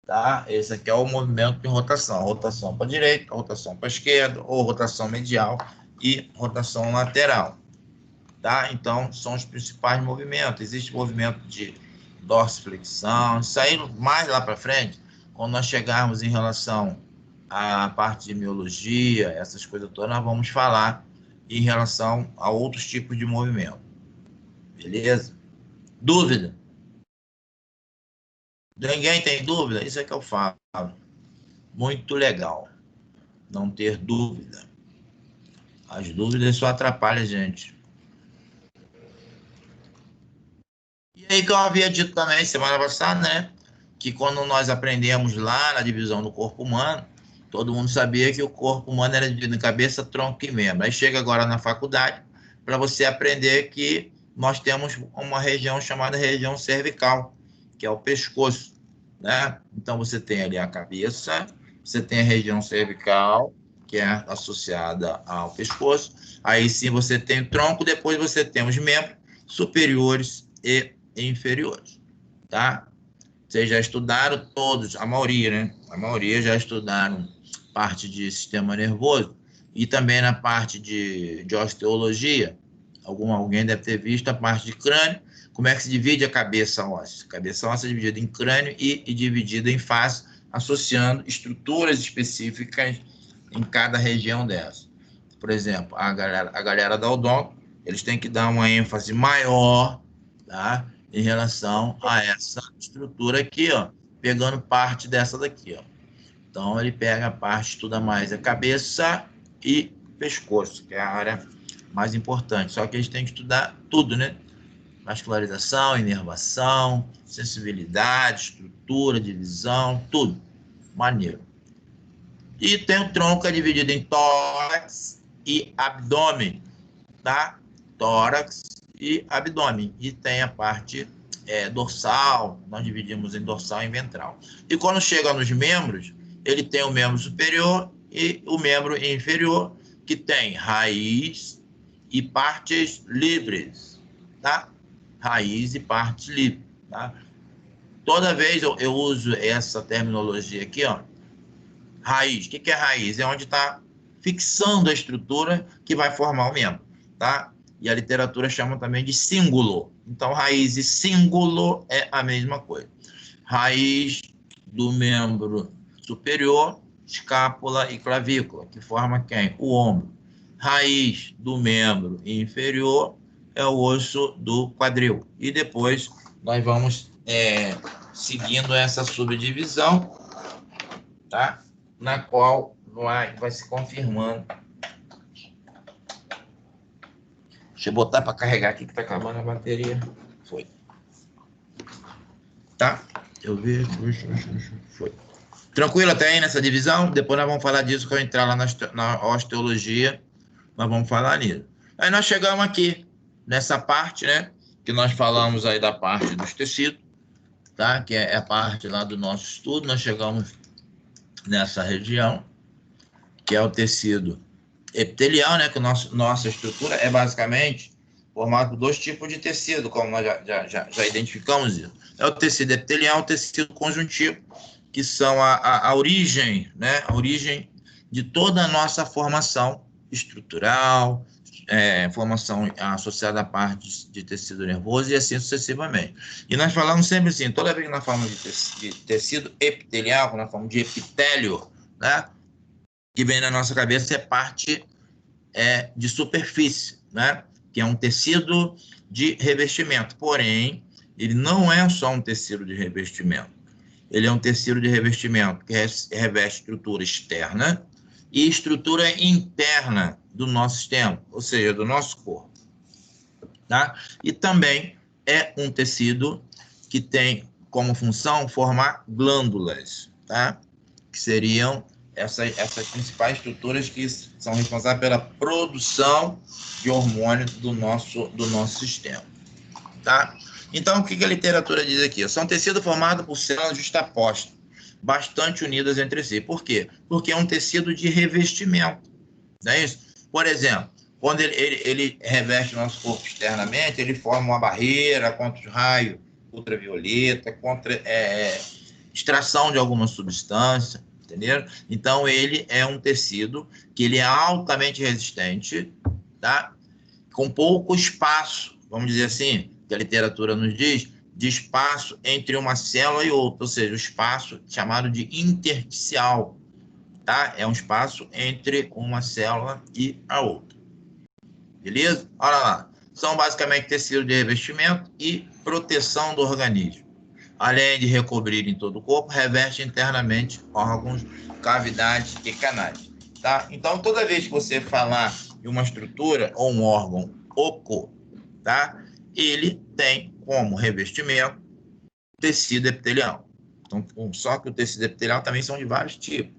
tá? Esse aqui é o movimento de rotação. Rotação para a direita, rotação para a esquerda, ou rotação medial e rotação lateral, tá? Então, são os principais movimentos. Existe movimento de dorsiflexão. Isso aí, mais lá para frente, quando nós chegarmos em relação à parte de miologia, essas coisas todas, nós vamos falar em relação a outros tipos de movimento. Beleza? Dúvida? Ninguém tem dúvida? Isso é que eu falo. Muito legal. Não ter dúvida. As dúvidas só atrapalham a gente. E aí que eu havia dito também, semana passada, né? Que quando nós aprendemos lá na divisão do corpo humano, todo mundo sabia que o corpo humano era dividido em cabeça, tronco e membro. Aí chega agora na faculdade para você aprender que nós temos uma região chamada região cervical, que é o pescoço, né? Então você tem ali a cabeça, você tem a região cervical, que é associada ao pescoço. Aí sim você tem o tronco, depois você tem os membros superiores e inferiores, tá? Vocês já estudaram todos, a maioria, né? A maioria já estudaram parte de sistema nervoso e também na parte de osteologia. Alguém deve ter visto a parte de crânio. Como é que se divide a cabeça óssea? A cabeça óssea é dividida em crânio e dividida em face, associando estruturas específicas em cada região dessa. Por exemplo, a galera da odonto, eles têm que dar uma ênfase maior, tá? Em relação a essa estrutura aqui, ó, pegando parte dessa daqui, ó. Então, ele pega a parte, estuda mais a cabeça e pescoço, que é a área mais importante. Só que a gente tem que estudar tudo, né? Vascularização, inervação, sensibilidade, estrutura, divisão, tudo. Maneiro. E tem o tronco que é dividido em tórax e abdômen, tá? Tórax e abdômen. E tem a parte dorsal, nós dividimos em dorsal e ventral. E quando chega nos membros, ele tem o membro superior e o membro inferior, que tem raiz e partes livres, tá? Raiz e partes livres, tá? Toda vez eu uso essa terminologia aqui, ó. Raiz. O que é raiz? É onde está fixando a estrutura que vai formar o membro, tá? E a literatura chama também de cíngulo. Então, raiz e cíngulo é a mesma coisa. Raiz do membro superior, escápula e clavícula, que forma quem? O ombro. Raiz do membro inferior é o osso do quadril. E depois nós vamos seguindo essa subdivisão, tá? Na qual vai se confirmando. Deixa eu botar para carregar aqui que está acabando a bateria. Foi. Tá? Eu vi. Foi. Tranquilo até aí nessa divisão? Depois nós vamos falar disso quando eu entrar lá na osteologia. Nós vamos falar nisso. Aí nós chegamos aqui, nessa parte, né? Que nós falamos aí da parte dos tecidos, tá? Que é a parte lá do nosso estudo. Nós chegamos nessa região, que é o tecido epitelial, né? Que nossa estrutura é basicamente formada por dois tipos de tecido, como nós já identificamos isso. É o tecido epitelial e o tecido conjuntivo, que são a origem, né? A origem de toda a nossa formação estrutural, formação associada à parte de tecido nervoso e assim sucessivamente. E nós falamos sempre assim, toda vez que nós falamos de tecido epitelial, quando nós falamos de epitélio, né? Que vem na nossa cabeça é parte de superfície, né? Que é um tecido de revestimento. Porém, ele não é só um tecido de revestimento. Ele é um tecido de revestimento que reveste estrutura externa e estrutura interna do nosso sistema, ou seja, do nosso corpo. Tá? E também é um tecido que tem como função formar glândulas, tá? Que seriam essas principais estruturas que são responsáveis pela produção de hormônio do nosso sistema. Tá? Então, o que a literatura diz aqui? São tecidos formados por células justapostas, bastante unidas entre si. Por quê? Porque é um tecido de revestimento. Não é isso? Por exemplo, quando ele reveste o nosso corpo externamente, ele forma uma barreira contra os raios ultravioleta, contra extração de alguma substância, entendeu? Então, ele é um tecido que ele é altamente resistente, tá? Com pouco espaço, vamos dizer assim, que a literatura nos diz, de espaço entre uma célula e outra, ou seja, o espaço chamado de intersticial, tá? É um espaço entre uma célula e a outra. Beleza? Olha lá. São basicamente tecido de revestimento e proteção do organismo. Além de recobrir em todo o corpo, reveste internamente órgãos, cavidades e canais. Tá? Então, toda vez que você falar de uma estrutura ou um órgão oco, tá? Ele tem como revestimento tecido epitelial. Então, só que o tecido epitelial também são de vários tipos.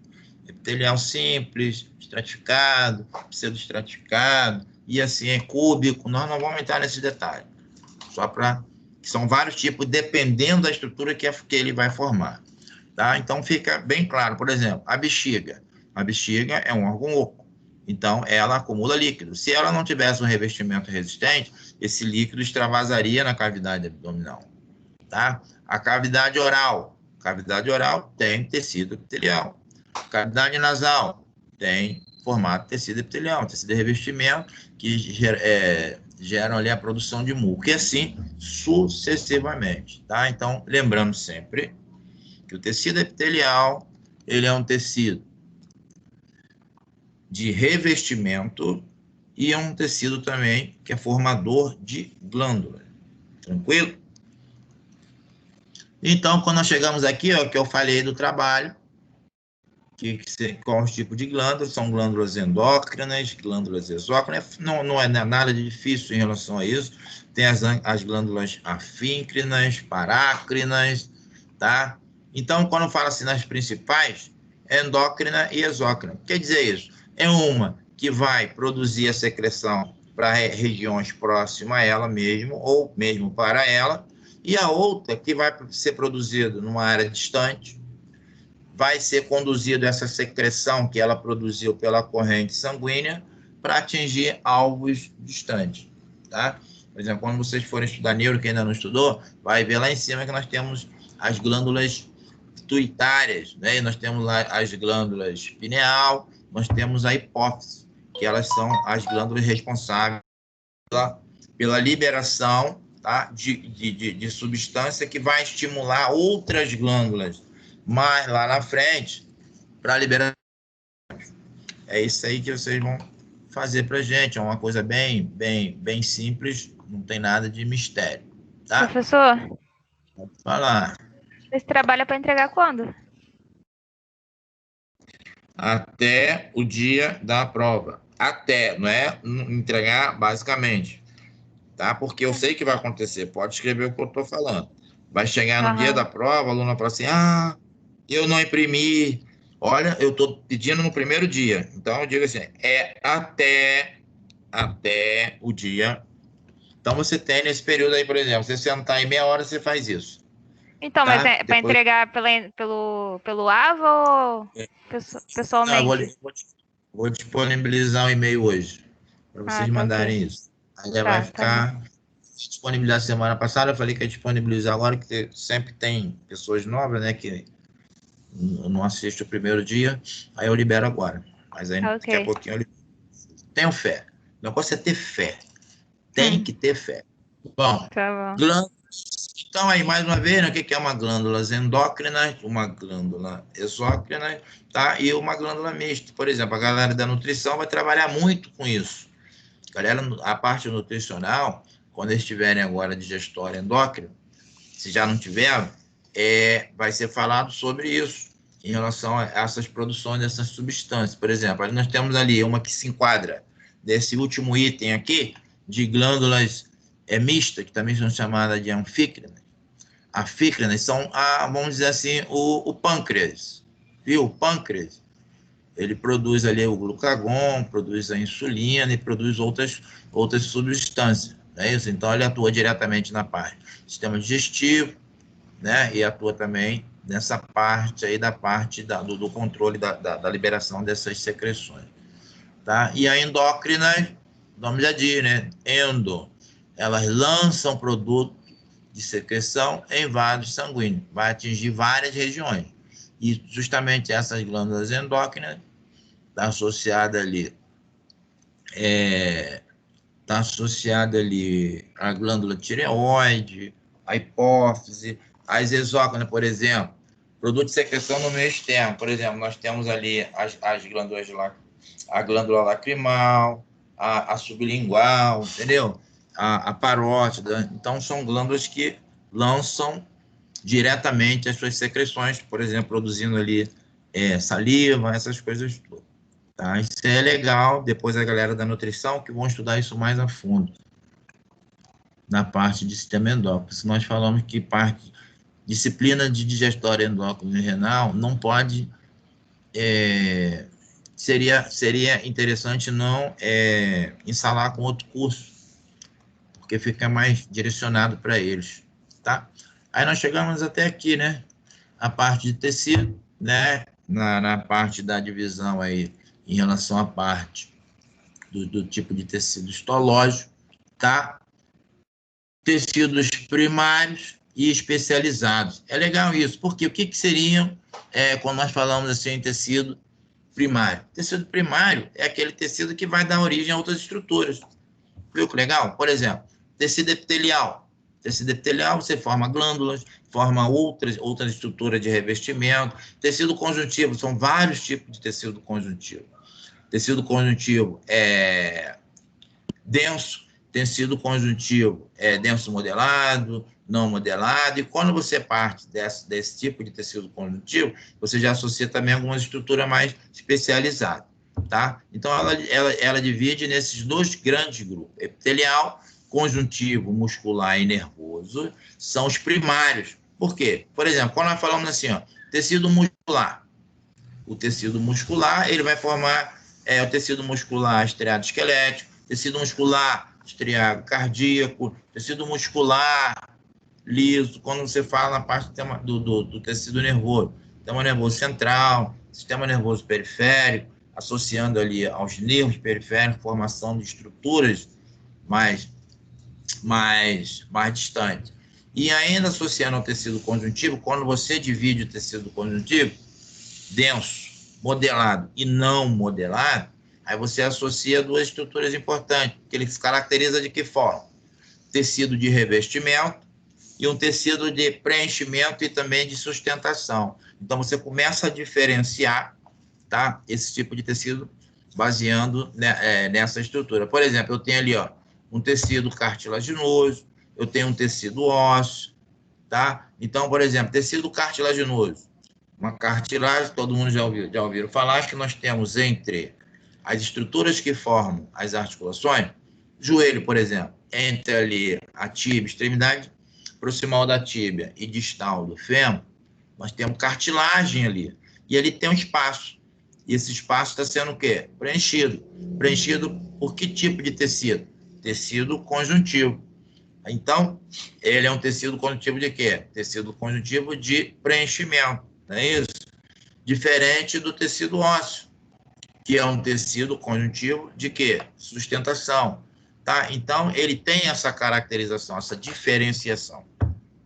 Epitelial simples, estratificado, pseudoestratificado, e assim é cúbico. Nós não vamos entrar nesses detalhes. Só para... São vários tipos, dependendo da estrutura que ele vai formar. Tá? Então, fica bem claro. Por exemplo, a bexiga. A bexiga é um órgão oco. Então, ela acumula líquido. Se ela não tivesse um revestimento resistente, esse líquido extravasaria na cavidade abdominal. Tá? A cavidade oral. A cavidade oral tem tecido epitelial. A cavidade nasal tem formato tecido epitelial, tecido de revestimento, que geram ali a produção de muco. E assim, sucessivamente. Tá? Então, lembrando sempre que o tecido epitelial, ele é um tecido de revestimento e é um tecido também que é formador de glândula. Tranquilo? Então, quando nós chegamos aqui, ó, que eu falei do trabalho, qual os tipos de glândulas, são glândulas endócrinas, glândulas exócrinas, não é nada de difícil em relação a isso. Tem as glândulas afíncrinas, parácrinas, tá? Então, quando fala assim nas principais, endócrina e exócrina. Quer dizer isso? É uma que vai produzir a secreção para regiões próximas a ela mesmo, ou mesmo para ela, E a outra, que vai ser produzida numa área distante, vai ser conduzido essa secreção que ela produziu pela corrente sanguínea para atingir alvos distantes, tá? Por exemplo, quando vocês forem estudar neuro, que ainda não estudou, vai ver lá em cima que nós temos as glândulas pituitárias, né? E nós temos lá as glândulas pineal, nós temos a hipófise, que elas são as glândulas responsáveis pela liberação, tá? de substância que vai estimular outras glândulas mais lá na frente para liberar. É isso aí que vocês vão fazer para gente. É uma coisa bem simples, não tem nada de mistério, tá? Professor, Pode falar. esse trabalho é para entregar quando? Até o dia da prova. Até, não é entregar basicamente, tá? Porque eu sei que vai acontecer. Pode escrever o que eu estou falando. Vai chegar no dia da prova, a aluna fala assim, eu não imprimi. Olha, eu estou pedindo no primeiro dia. Então, eu digo assim, é até o dia. Então, você tem nesse período aí, por exemplo, você sentar em meia hora, você faz isso. Então, tá? mas é para Depois... entregar pelo AVA ou pessoalmente? Vou disponibilizar o e-mail hoje, para vocês mandarem isso. Aí vai ficar disponibilizado semana passada, eu falei que ia disponibilizar agora, que sempre tem pessoas novas, né, que não assistem o primeiro dia, aí eu libero agora. Mas aí daqui a pouquinho eu libero. Tenham fé. O negócio é ter fé. Tem que ter fé. Bom, glândulas. Então, aí, mais uma vez, né, o que é uma glândula endócrina, uma glândula exócrina, tá? E uma glândula mista. Por exemplo, a galera da nutrição vai trabalhar muito com isso. A parte nutricional, quando eles tiverem agora digestória endócrina, se já não tiveram, vai ser falado sobre isso, em relação a essas produções dessas substâncias. Por exemplo, nós temos ali uma que se enquadra desse último item aqui, de glândulas mistas, que também são chamadas de anfícrinas. Anfícrinas são, vamos dizer assim, o pâncreas. Viu? O pâncreas, ele produz ali o glucagon, produz a insulina e produz outras substâncias. Não é isso? Então, ele atua diretamente na parte do sistema digestivo, né? E atua também nessa parte aí do controle da liberação dessas secreções. Tá? E a endócrina, o nome já diz, né? Endo. Elas lançam produto de secreção em vasos sanguíneos. Vai atingir várias regiões. E justamente essas glândulas endócrinas está associada ali a glândula tireoide, a hipófise, as exócrinas, por exemplo, produto de secreção no meio externo. Por exemplo, nós temos ali as glândulas, a glândula lacrimal, a sublingual, entendeu? A parótida. Então, são glândulas que lançam diretamente as suas secreções, por exemplo, produzindo ali saliva, essas coisas todas. Tá? Isso é legal, depois a galera da nutrição que vão estudar isso mais a fundo, na parte de sistema endócrino. Se nós falamos que disciplina de digestória endócrina e renal não pode, seria interessante não ensalar com outro curso, porque fica mais direcionado para eles, tá? Aí nós chegamos até aqui, né? A parte de tecido, né? Na parte da divisão aí, em relação à parte do tipo de tecido histológico, tá? Tecidos primários e especializados. É legal isso, porque o que seriam, quando nós falamos assim em tecido primário? Tecido primário é aquele tecido que vai dar origem a outras estruturas. Viu que legal? Por exemplo, tecido epitelial. Tecido epitelial, você forma glândulas, forma outras estruturas de revestimento. Tecido conjuntivo, são vários tipos de tecido conjuntivo. Tecido conjuntivo é denso, tecido conjuntivo é denso modelado, não modelado, e quando você parte desse tipo de tecido conjuntivo, você já associa também algumas estruturas mais especializadas, tá? Então, ela divide nesses dois grandes grupos, epitelial, conjuntivo, muscular e nervoso, são os primários. Por quê? Por exemplo, quando nós falamos assim, ó, tecido muscular, o tecido muscular, ele vai formar o tecido muscular estriado esquelético, tecido muscular estriado cardíaco, tecido muscular liso. Quando você fala na parte do tecido nervoso, sistema nervoso central, sistema nervoso periférico, associando ali aos nervos periféricos, formação de estruturas mais distantes. E ainda associando ao tecido conjuntivo, quando você divide o tecido conjuntivo, denso, modelado e não modelado, aí você associa duas estruturas importantes, que ele se caracteriza de que forma? Tecido de revestimento e um tecido de preenchimento e também de sustentação. Então, você começa a diferenciar, tá, esse tipo de tecido baseando nessa estrutura. Por exemplo, eu tenho ali, ó, um tecido cartilaginoso, eu tenho um tecido ósseo, tá? Então, por exemplo, tecido cartilaginoso. Uma cartilagem, todo mundo já ouviu falar, que nós temos entre as estruturas que formam as articulações, joelho, por exemplo, entre ali a tíbia, extremidade proximal da tíbia e distal do fêmur, nós temos cartilagem ali. E ali tem um espaço. E esse espaço está sendo o quê? Preenchido. Preenchido por que tipo de tecido? Tecido conjuntivo. Então, ele é um tecido conjuntivo de quê? Tecido conjuntivo de preenchimento, não é isso? Diferente do tecido ósseo, que é um tecido conjuntivo de quê? Sustentação, tá? Então, ele tem essa caracterização, essa diferenciação,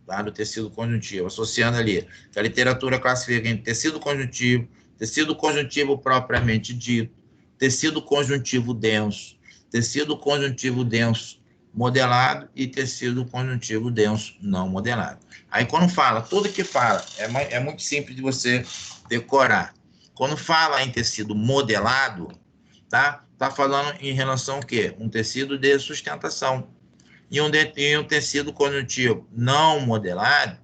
tá? Do tecido conjuntivo, associando ali, que a literatura classifica em tecido conjuntivo propriamente dito, tecido conjuntivo denso modelado e tecido conjuntivo denso não modelado. Aí, quando fala, tudo que fala, é muito simples de você decorar. Quando fala em tecido modelado, tá falando em relação ao quê? Um tecido de sustentação. E um tecido conjuntivo não modelado,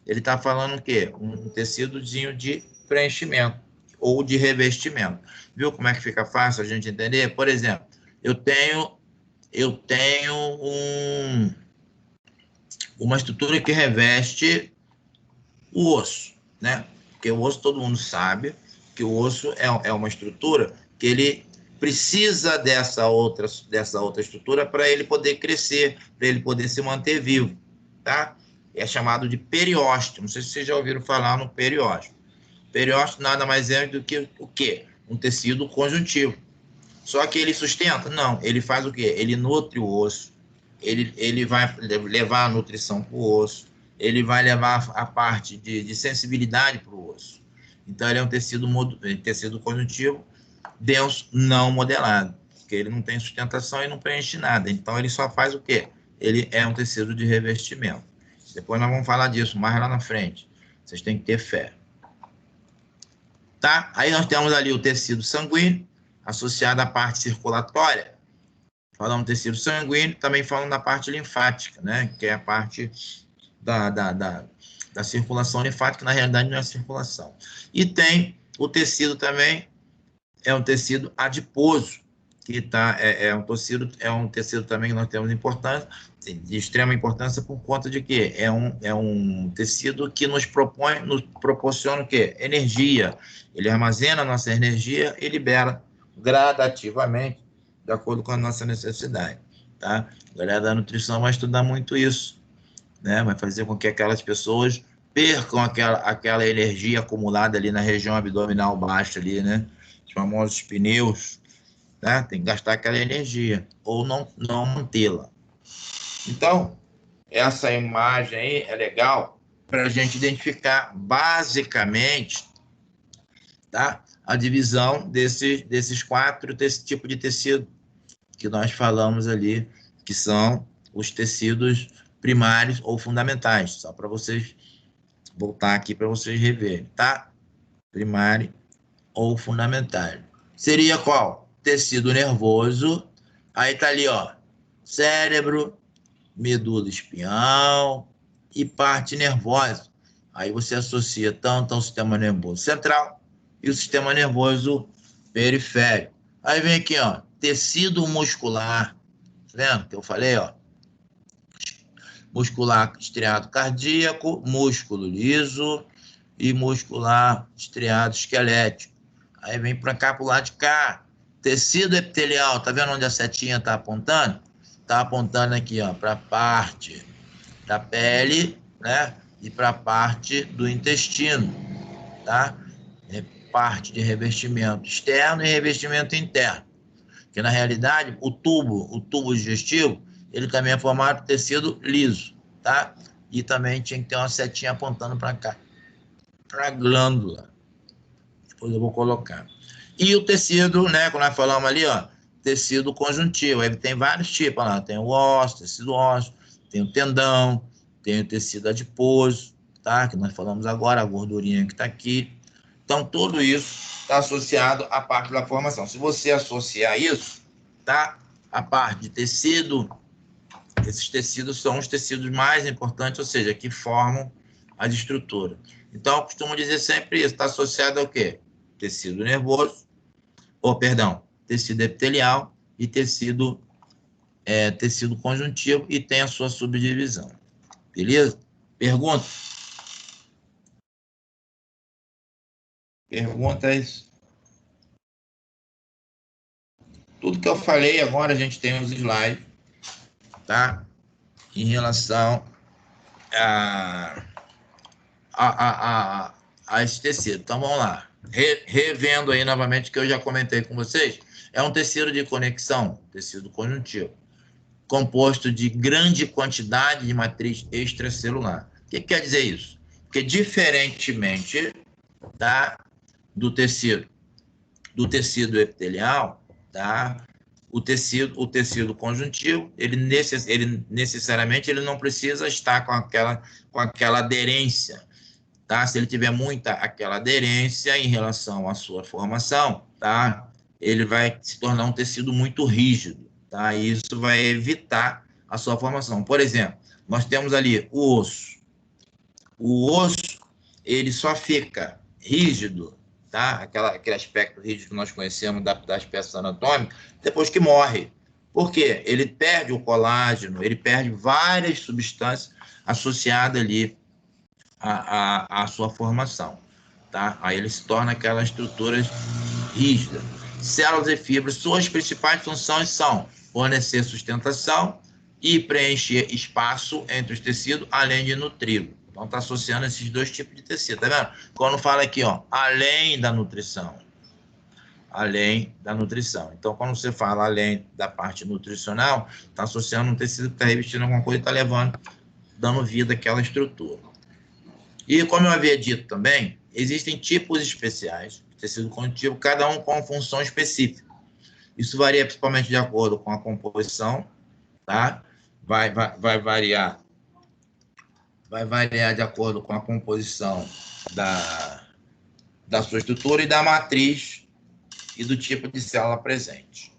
ele está falando o quê? Um tecidozinho de preenchimento ou de revestimento. Viu como é que fica fácil a gente entender? Por exemplo, eu tenho uma estrutura que reveste o osso, né? Porque o osso, todo mundo sabe que o osso é uma estrutura que ele precisa dessa outra estrutura para ele poder crescer, para ele poder se manter vivo, tá? É chamado de periósteo. Não sei se vocês já ouviram falar no periósteo. Periósteo nada mais é do que o quê? Um tecido conjuntivo. Só que ele sustenta? Não. Ele faz o quê? Ele nutre o osso. Ele vai levar a nutrição para o osso. Ele vai levar a parte de sensibilidade para o osso. Então, ele é um tecido conjuntivo denso, não modelado. Porque ele não tem sustentação e não preenche nada. Então, ele só faz o quê? Ele é um tecido de revestimento. Depois nós vamos falar disso mais lá na frente. Vocês têm que ter fé. Tá? Aí nós temos ali o tecido sanguíneo, associado à parte circulatória. Falando do tecido sanguíneo, também falando da parte linfática, né? Que é a parte da circulação linfática, que na realidade não é circulação. E tem o tecido também, é um tecido adiposo, que é um tecido também que nós temos de extrema importância por conta de que é um tecido que nos proporciona o quê? Energia. Ele armazena a nossa energia e libera gradativamente, de acordo com a nossa necessidade, tá? A galera da nutrição vai estudar muito isso, né? Vai fazer com que aquelas pessoas percam aquela energia acumulada ali na região abdominal baixa ali, né? Os famosos pneus, né? Tem que gastar aquela energia, ou não mantê-la. Então, essa imagem aí é legal para a gente identificar basicamente, tá? A divisão desses quatro tipos de tecido que nós falamos ali, que são os tecidos primários ou fundamentais, só para vocês voltar aqui para vocês reverem, tá? Primário ou fundamental. Seria qual? Tecido nervoso, aí tá ali, ó, cérebro, medula espinhal e parte nervosa. Aí você associa tanto ao sistema nervoso central e o sistema nervoso periférico. Aí vem aqui, ó, tecido muscular, tá vendo que eu falei, ó? Muscular estriado cardíaco, músculo liso e muscular estriado esquelético. Aí vem para cá, para o lado de cá, tecido epitelial, tá vendo onde a setinha tá apontando? Tá apontando aqui, ó, para a parte da pele né? E para a parte do intestino, tá? É parte de revestimento externo e revestimento interno. Que na realidade, o tubo digestivo, ele também é formado por tecido liso, tá? E também tinha que ter uma setinha apontando para cá, para a glândula. Depois eu vou colocar. E o tecido, né, como nós falamos ali, ó, tecido conjuntivo. Aí tem vários tipos lá. Tem o ósseo, tecido ósseo, tem o tendão, tem o tecido adiposo, tá? Que nós falamos agora, a gordurinha que está aqui. Então, tudo isso está associado à parte da formação. Se você associar isso, tá? A parte de tecido, esses tecidos são os tecidos mais importantes, ou seja, que formam as estruturas. Então, eu costumo dizer sempre isso, está associado ao quê? Tecido nervoso, tecido epitelial e tecido conjuntivo, e tem a sua subdivisão. Beleza? Pergunta? Perguntas? Tudo que eu falei agora, a gente tem os slides, tá? Em relação a esse tecido. Então, vamos lá. Revendo aí novamente o que eu já comentei com vocês, é um tecido de conexão, tecido conjuntivo, composto de grande quantidade de matriz extracelular. O que quer dizer isso? Porque, diferentemente, tá, do tecido epitelial, tá, o tecido conjuntivo, ele necessariamente ele não precisa estar com aquela aderência, tá? Se ele tiver muita aquela aderência em relação à sua formação, tá? Ele vai se tornar um tecido muito rígido, tá? E isso vai evitar a sua formação. Por exemplo, nós temos ali o osso. O osso, ele só fica rígido, tá? Aquele aspecto rígido que nós conhecemos das peças anatômicas, depois que morre. Por quê? Ele perde o colágeno, ele perde várias substâncias associadas ali à sua formação, tá? Aí ele se torna aquela estrutura rígida. Células e fibras, suas principais funções são fornecer sustentação e preencher espaço entre os tecidos, além de nutri-lo. Então, está associando esses dois tipos de tecido, tá vendo? Quando fala aqui, ó, além da nutrição. Além da nutrição. Então, quando você fala além da parte nutricional, está associando um tecido que está revestindo alguma coisa e está levando, dando vida àquela estrutura. E, como eu havia dito também, existem tipos especiais de tecido conjuntivo, cada um com uma função específica. Isso varia principalmente de acordo com a composição, tá? Vai variar de acordo com a composição da sua estrutura e da matriz e do tipo de célula presente.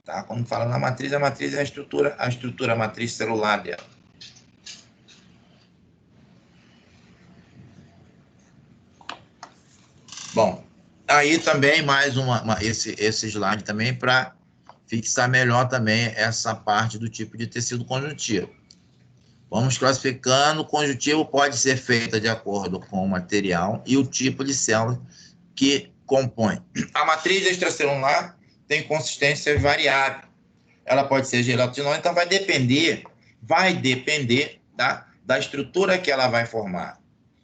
Tá? Quando fala na matriz, a matriz é a estrutura matriz celular dela. Bom, aí também mais esse slide também para fixar melhor também essa parte do tipo de tecido conjuntivo. Vamos classificando. O conjuntivo pode ser feito de acordo com o material e o tipo de célula que compõe. A matriz extracelular tem consistência variável. Ela pode ser gelatinosa, então vai depender, tá, da estrutura que ela vai formar.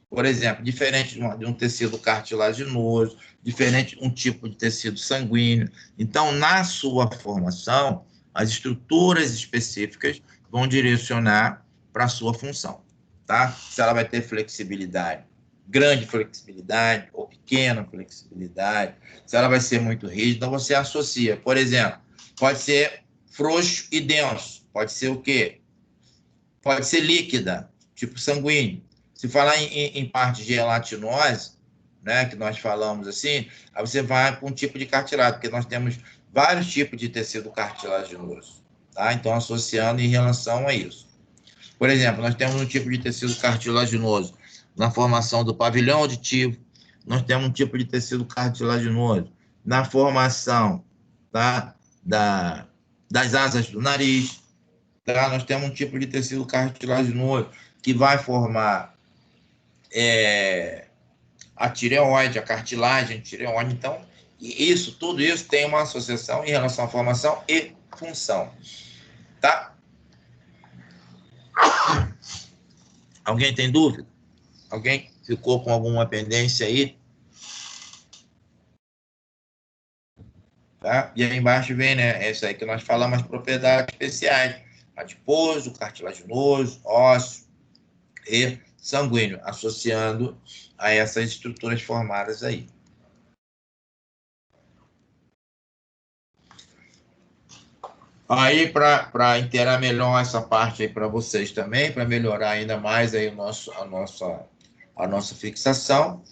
Por exemplo, diferente de um tecido cartilaginoso, diferente de um tipo de tecido sanguíneo. Então, na sua formação, as estruturas específicas vão direcionar para a sua função, tá? Se ela vai ter flexibilidade, grande flexibilidade ou pequena flexibilidade, se ela vai ser muito rígida, você associa. Por exemplo, pode ser frouxo e denso, pode ser o quê? Pode ser líquida, tipo sanguíneo. Se falar em parte gelatinose, né, que nós falamos assim, aí você vai para um tipo de cartilagem, porque nós temos vários tipos de tecido cartilaginoso, tá? Então, associando em relação a isso. Por exemplo, nós temos um tipo de tecido cartilaginoso na formação do pavilhão auditivo, nós temos um tipo de tecido cartilaginoso na formação, tá, das asas do nariz, tá? Nós temos um tipo de tecido cartilaginoso que vai formar a tireoide, a cartilagem tireoide. Então, tudo isso tem uma associação em relação à formação e função, tá? Alguém tem dúvida? Alguém ficou com alguma pendência aí? Tá? E aí embaixo vem, né? Essa aí que nós falamos, as propriedades especiais. Adiposo, cartilaginoso, ósseo e sanguíneo, associando a essas estruturas formadas aí. Aí, para inteirar melhor essa parte aí para vocês também, para melhorar ainda mais aí a nossa fixação,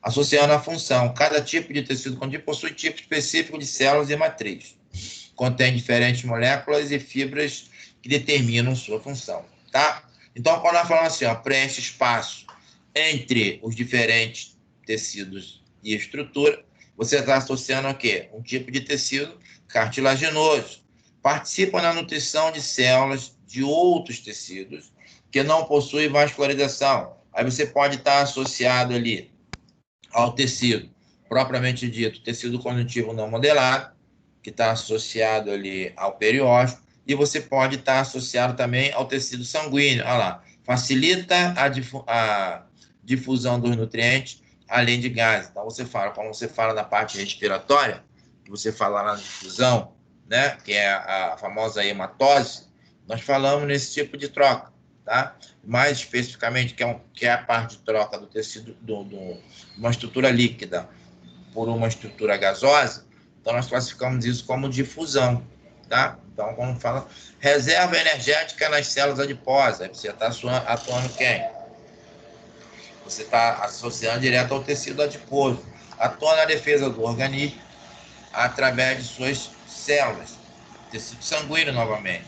associando a função. Cada tipo de tecido contígeno possui tipo específico de células e matriz. Contém diferentes moléculas e fibras que determinam sua função, tá? Então, quando nós falamos assim, ó, preenche espaço entre os diferentes tecidos e estrutura, você está associando o quê? Um tipo de tecido cartilaginoso. Participa na nutrição de células de outros tecidos que não possuem vascularização. Aí você pode estar associado ali ao tecido propriamente dito, tecido conjuntivo não modelado, que está associado ali ao periósteo, e você pode estar associado também ao tecido sanguíneo. Olha lá, facilita a difusão dos nutrientes, além de gases. Então, quando você fala na parte respiratória, que você fala na difusão, né, que é a famosa hematose, nós falamos nesse tipo de troca, tá? Mais especificamente, que é a parte de troca do tecido, uma estrutura líquida por uma estrutura gasosa, então nós classificamos isso como difusão, tá? Então, quando fala reserva energética nas células adiposas, aí você está atuando quem? Você está associando direto ao tecido adiposo, atua na defesa do organismo através de suas células, tecido sanguíneo novamente,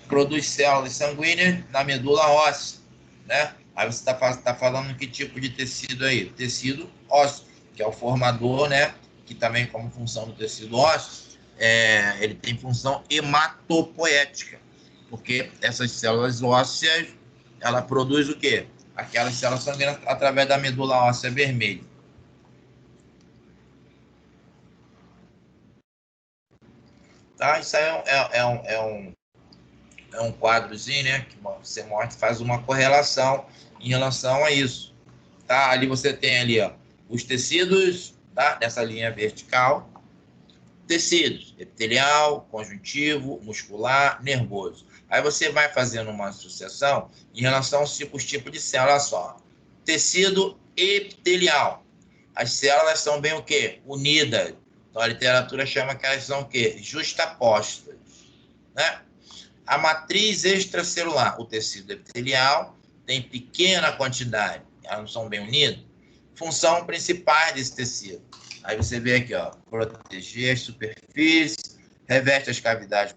produz células sanguíneas na medula óssea, né? Aí você está falando que tipo de tecido aí? Tecido ósseo, que é o formador, né? Que também, como função do tecido ósseo, ele tem função hematopoética, porque essas células ósseas, ela produz o quê? Aquelas células sanguíneas através da medula óssea vermelha. Tá? Isso aí é um quadrozinho, né? Que você mostra, faz uma correlação em relação a isso. Tá? Ali você tem ali, ó, os tecidos, tá? Dessa linha vertical. Tecidos, epitelial, conjuntivo, muscular, nervoso. Aí você vai fazendo uma associação em relação aos tipos de célula. Olha só. Tecido epitelial. As células são bem o quê? Unidas. Então a literatura chama que elas são o quê? Justapostas. Né? A matriz extracelular, o tecido epitelial, tem pequena quantidade, elas não são bem unidas. Função principal desse tecido. Aí você vê aqui, ó, proteger as superfícies, reveste as cavidades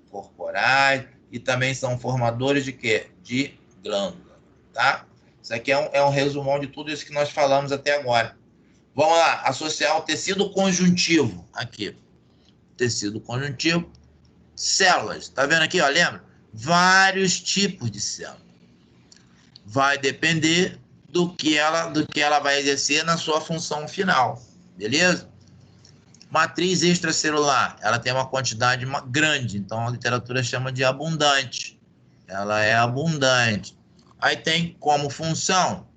corporais e também são formadores de quê? De glândula, tá? Isso aqui é um resumão de tudo isso que nós falamos até agora. Vamos lá, associar o tecido conjuntivo aqui. Tecido conjuntivo, células. Tá vendo aqui, ó, lembra? Vários tipos de células. Vai depender do que ela vai exercer na sua função final. Beleza? Matriz extracelular, ela tem uma quantidade grande, então a literatura chama de abundante. Ela é abundante. Aí tem como função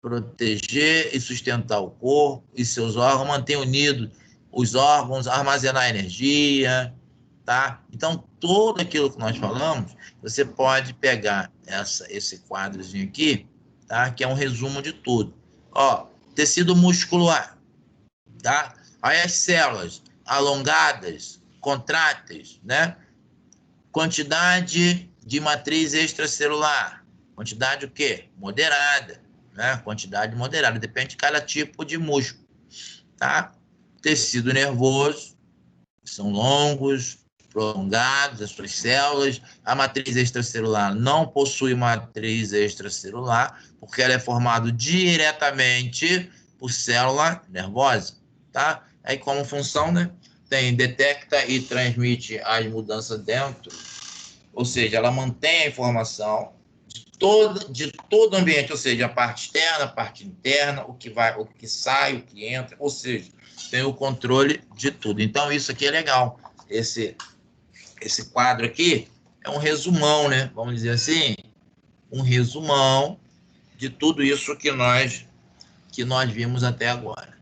proteger e sustentar o corpo e seus órgãos, manter unidos os órgãos, armazenar energia, tá? Então, tudo aquilo que nós falamos, você pode pegar esse quadrozinho aqui, tá? Que é um resumo de tudo. Ó, tecido muscular, tá? Aí as células alongadas, contráteis, né? Quantidade de matriz extracelular. Quantidade o quê? Moderada, né? Quantidade moderada, depende de cada tipo de músculo, tá? Tecido nervoso, são longos, prolongados, as suas células. A matriz extracelular não possui matriz extracelular, porque ela é formada diretamente por célula nervosa, tá? Aí, como função, né? Detecta e transmite as mudanças dentro, ou seja, ela mantém a informação de todo o ambiente, ou seja, a parte externa, a parte interna, o que sai, o que entra, ou seja, tem o controle de tudo. Então, isso aqui é legal. Esse quadro aqui é um resumão, né? Vamos dizer assim, um resumão de tudo isso que nós vimos até agora.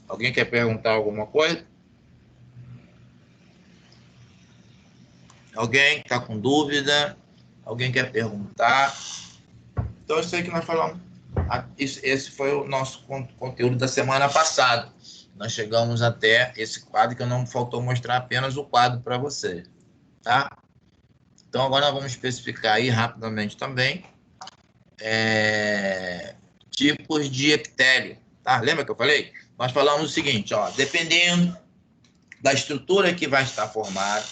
Alguém quer perguntar alguma coisa? Alguém está com dúvida? Alguém quer perguntar? Então, eu sei que nós falamos. Esse foi o nosso conteúdo da semana passada. Nós chegamos até esse quadro, que não faltou mostrar apenas o quadro para vocês. Tá? Então, agora nós vamos especificar aí rapidamente também tipos de epitélio. Tá? Lembra que eu falei? Nós falamos o seguinte, ó, dependendo da estrutura que vai estar formada,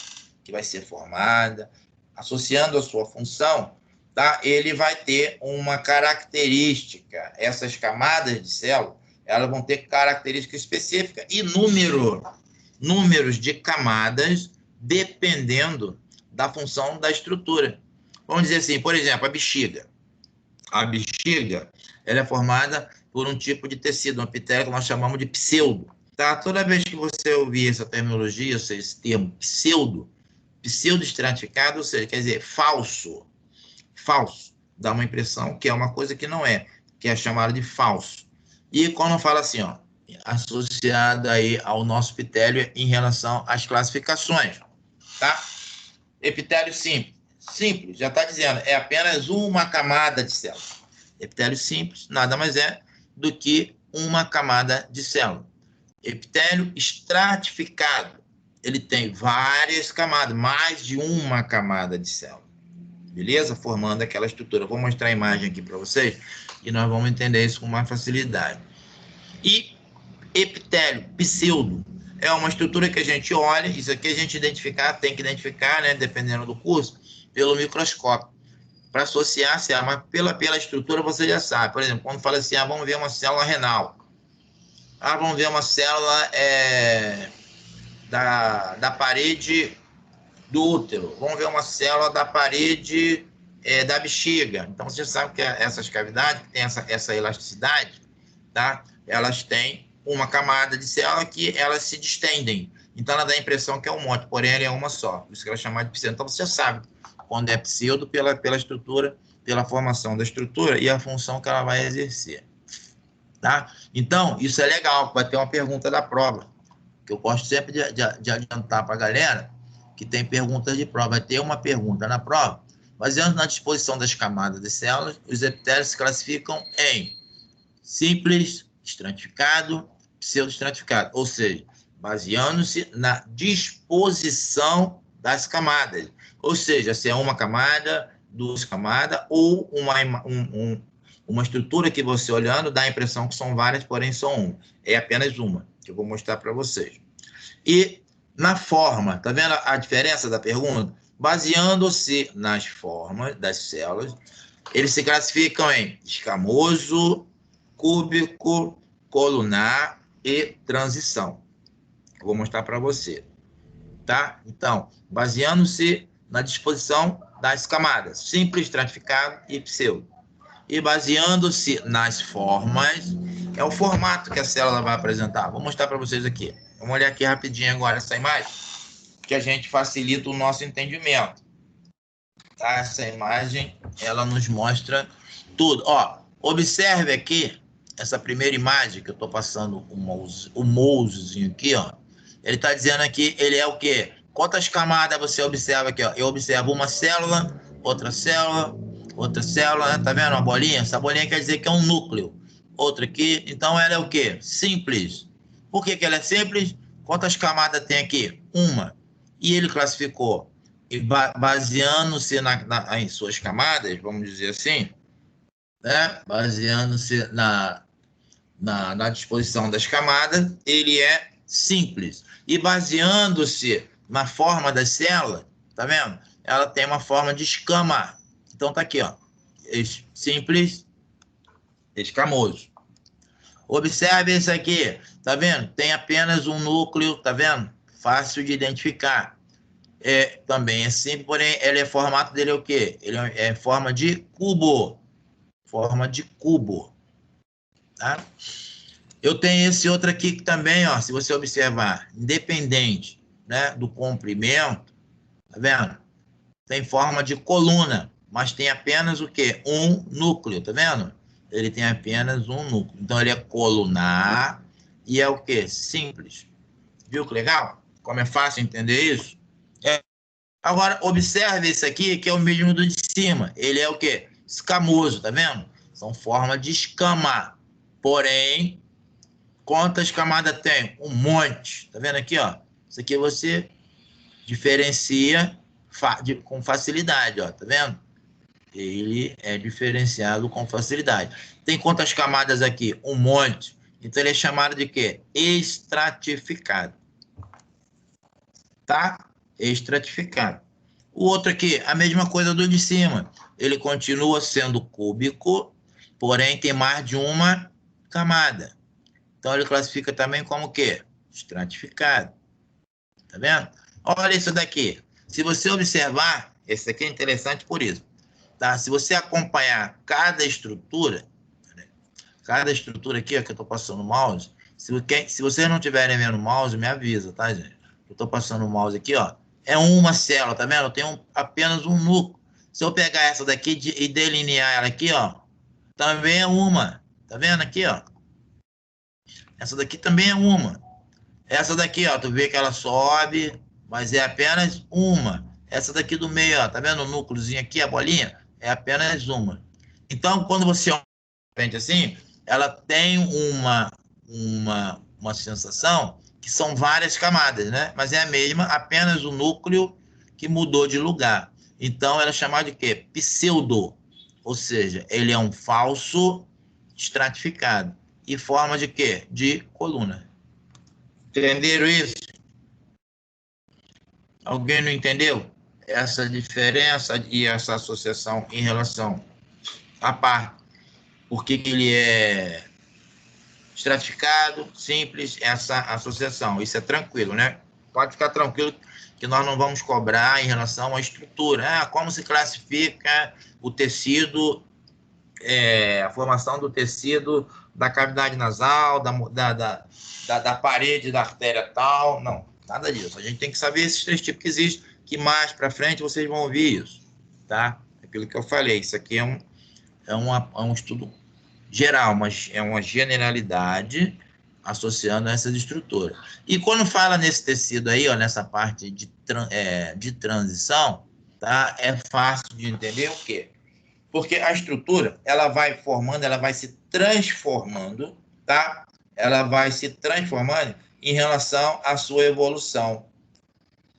que vai ser formada, associando a sua função, tá? Ele vai ter uma característica. Essas camadas de célula, elas vão ter característica específica e números de camadas dependendo da função da estrutura. Vamos dizer assim, por exemplo, a bexiga. A bexiga, ela é formada por um tipo de tecido, um epitélio que nós chamamos de pseudo. Tá? Toda vez que você ouvir essa terminologia, esse termo pseudo estratificado, ou seja, quer dizer, falso, dá uma impressão que é uma coisa que não é, que é chamado de falso. E quando fala assim, ó, associado aí ao nosso epitélio em relação às classificações, tá? Epitélio simples, já está dizendo, é apenas uma camada de célula. Epitélio simples nada mais é do que uma camada de célula. Epitélio estratificado, ele tem várias camadas, mais de uma camada de célula. Beleza? Formando aquela estrutura. Eu vou mostrar a imagem aqui para vocês e nós vamos entender isso com mais facilidade. E epitélio pseudo é uma estrutura que a gente olha, isso aqui a gente tem que identificar, né, dependendo do curso, pelo microscópio. Para associar, mas pela estrutura você já sabe. Por exemplo, quando fala assim, vamos ver uma célula renal. Vamos ver uma célula da parede do útero. Vamos ver uma célula da parede da bexiga. Então, você sabe que essas cavidades, que tem essa elasticidade, tá? Elas têm uma camada de célula que elas se distendem. Então, ela dá a impressão que é um monte, porém, ela é uma só. Por isso que ela é chamada de pseudo. Então, você já sabe quando é pseudo pela estrutura, pela formação da estrutura e a função que ela vai exercer. Tá? Então, isso é legal, vai ter uma pergunta da prova, que eu gosto sempre de adiantar para a galera que tem perguntas de prova. Vai ter uma pergunta na prova, baseando na disposição das camadas de células, os epitélios se classificam em simples, estratificado, pseudo-estratificado, ou seja, baseando-se na disposição das camadas, ou seja, se é uma camada, duas camadas, ou uma estrutura que você olhando dá a impressão que são várias, porém são uma. É apenas uma, que eu vou mostrar para vocês. E na forma, tá vendo a diferença da pergunta? Baseando-se nas formas das células, eles se classificam em escamoso, cúbico, colunar e transição. Eu vou mostrar para você. Tá? Então, baseando-se na disposição das camadas, simples, estratificado e pseudo. E baseando-se nas formas, é o formato que a célula vai apresentar. Vou mostrar para vocês aqui. Vamos olhar aqui rapidinho agora essa imagem, que a gente facilita o nosso entendimento. Tá? Essa imagem, ela nos mostra tudo. Ó, observe aqui, essa primeira imagem que eu estou passando o mousezinho aqui, ó. Ele está dizendo aqui, ele é o quê? Quantas camadas você observa aqui, ó? Eu observo uma célula, outra célula, tá vendo uma bolinha? Essa bolinha quer dizer que é um núcleo. Outra aqui, então ela é o quê? Simples. Por que ela é simples? Quantas camadas tem aqui? Uma. E ele classificou, baseando-se em suas camadas, vamos dizer assim, né? Baseando-se na disposição das camadas, ele é simples. E baseando-se na forma das células, tá vendo? Ela tem uma forma de escama. Então tá aqui, ó. Simples, escamoso. Observe isso aqui, tá vendo? Tem apenas um núcleo, tá vendo? Fácil de identificar. Também é simples, porém, ele formato dele é o quê? Ele é forma de cubo. Forma de cubo. Tá? Eu tenho esse outro aqui que também, ó, se você observar, independente, né, do comprimento, tá vendo? Tem forma de coluna. mas tem apenas o quê? Um núcleo, tá vendo? Ele tem apenas um núcleo. Então, ele é colunar e é o quê? Simples. Viu que legal? Como é fácil entender isso? Agora, observe esse aqui, que é o mesmo do de cima. Ele é o quê? Escamoso, tá vendo? São formas de escama. Porém, quantas camadas tem? Um monte. Tá vendo aqui, ó? Isso aqui você diferencia com facilidade, ó. Tá vendo? Ele é diferenciado com facilidade. Tem quantas camadas aqui? Um monte. Então, ele é chamado de quê? Estratificado. Tá? Estratificado. O outro aqui, a mesma coisa do de cima. Ele continua sendo cúbico, porém tem mais de uma camada. Então, ele classifica também como o quê? Estratificado. Tá vendo? Olha isso daqui. Se você observar, esse aqui é interessante por isso. Tá? Se você acompanhar cada estrutura aqui, ó, que eu estou passando o mouse, se vocês não estiverem vendo o mouse, me avisa, tá, gente? Eu estou passando o mouse aqui, ó. É uma célula, tá vendo? Eu tenho apenas um núcleo. Se eu pegar essa daqui e delinear ela aqui, ó, também é uma. Tá vendo aqui, ó? Essa daqui também é uma. Essa daqui, ó, tu vê que ela sobe, mas é apenas uma. Essa daqui do meio, ó, tá vendo o núcleozinho aqui, a bolinha? É apenas uma. Então, quando você olha frente assim, ela tem uma sensação que são várias camadas, né? Mas é a mesma, apenas o núcleo que mudou de lugar. Então, ela é chamada de quê? Pseudo. Ou seja, ele é um falso estratificado. E forma de quê? De coluna. Entenderam isso? Alguém não entendeu? Essa diferença e essa associação em relação à parte. Por que ele é estratificado, simples, essa associação. Isso é tranquilo, né? Pode ficar tranquilo que nós não vamos cobrar em relação à estrutura. Como se classifica o tecido, a formação do tecido da cavidade nasal, da parede da artéria tal. Não, nada disso. A gente tem que saber esses três tipos que existem, que mais para frente vocês vão ouvir isso, tá? Aquilo que eu falei, isso aqui é um estudo geral, mas é uma generalidade associando a essas estruturas. E quando fala nesse tecido aí, ó, nessa parte de transição, tá? É fácil de entender o quê? Porque a estrutura, ela vai formando, ela vai se transformando, tá? Ela vai se transformando em relação à sua evolução.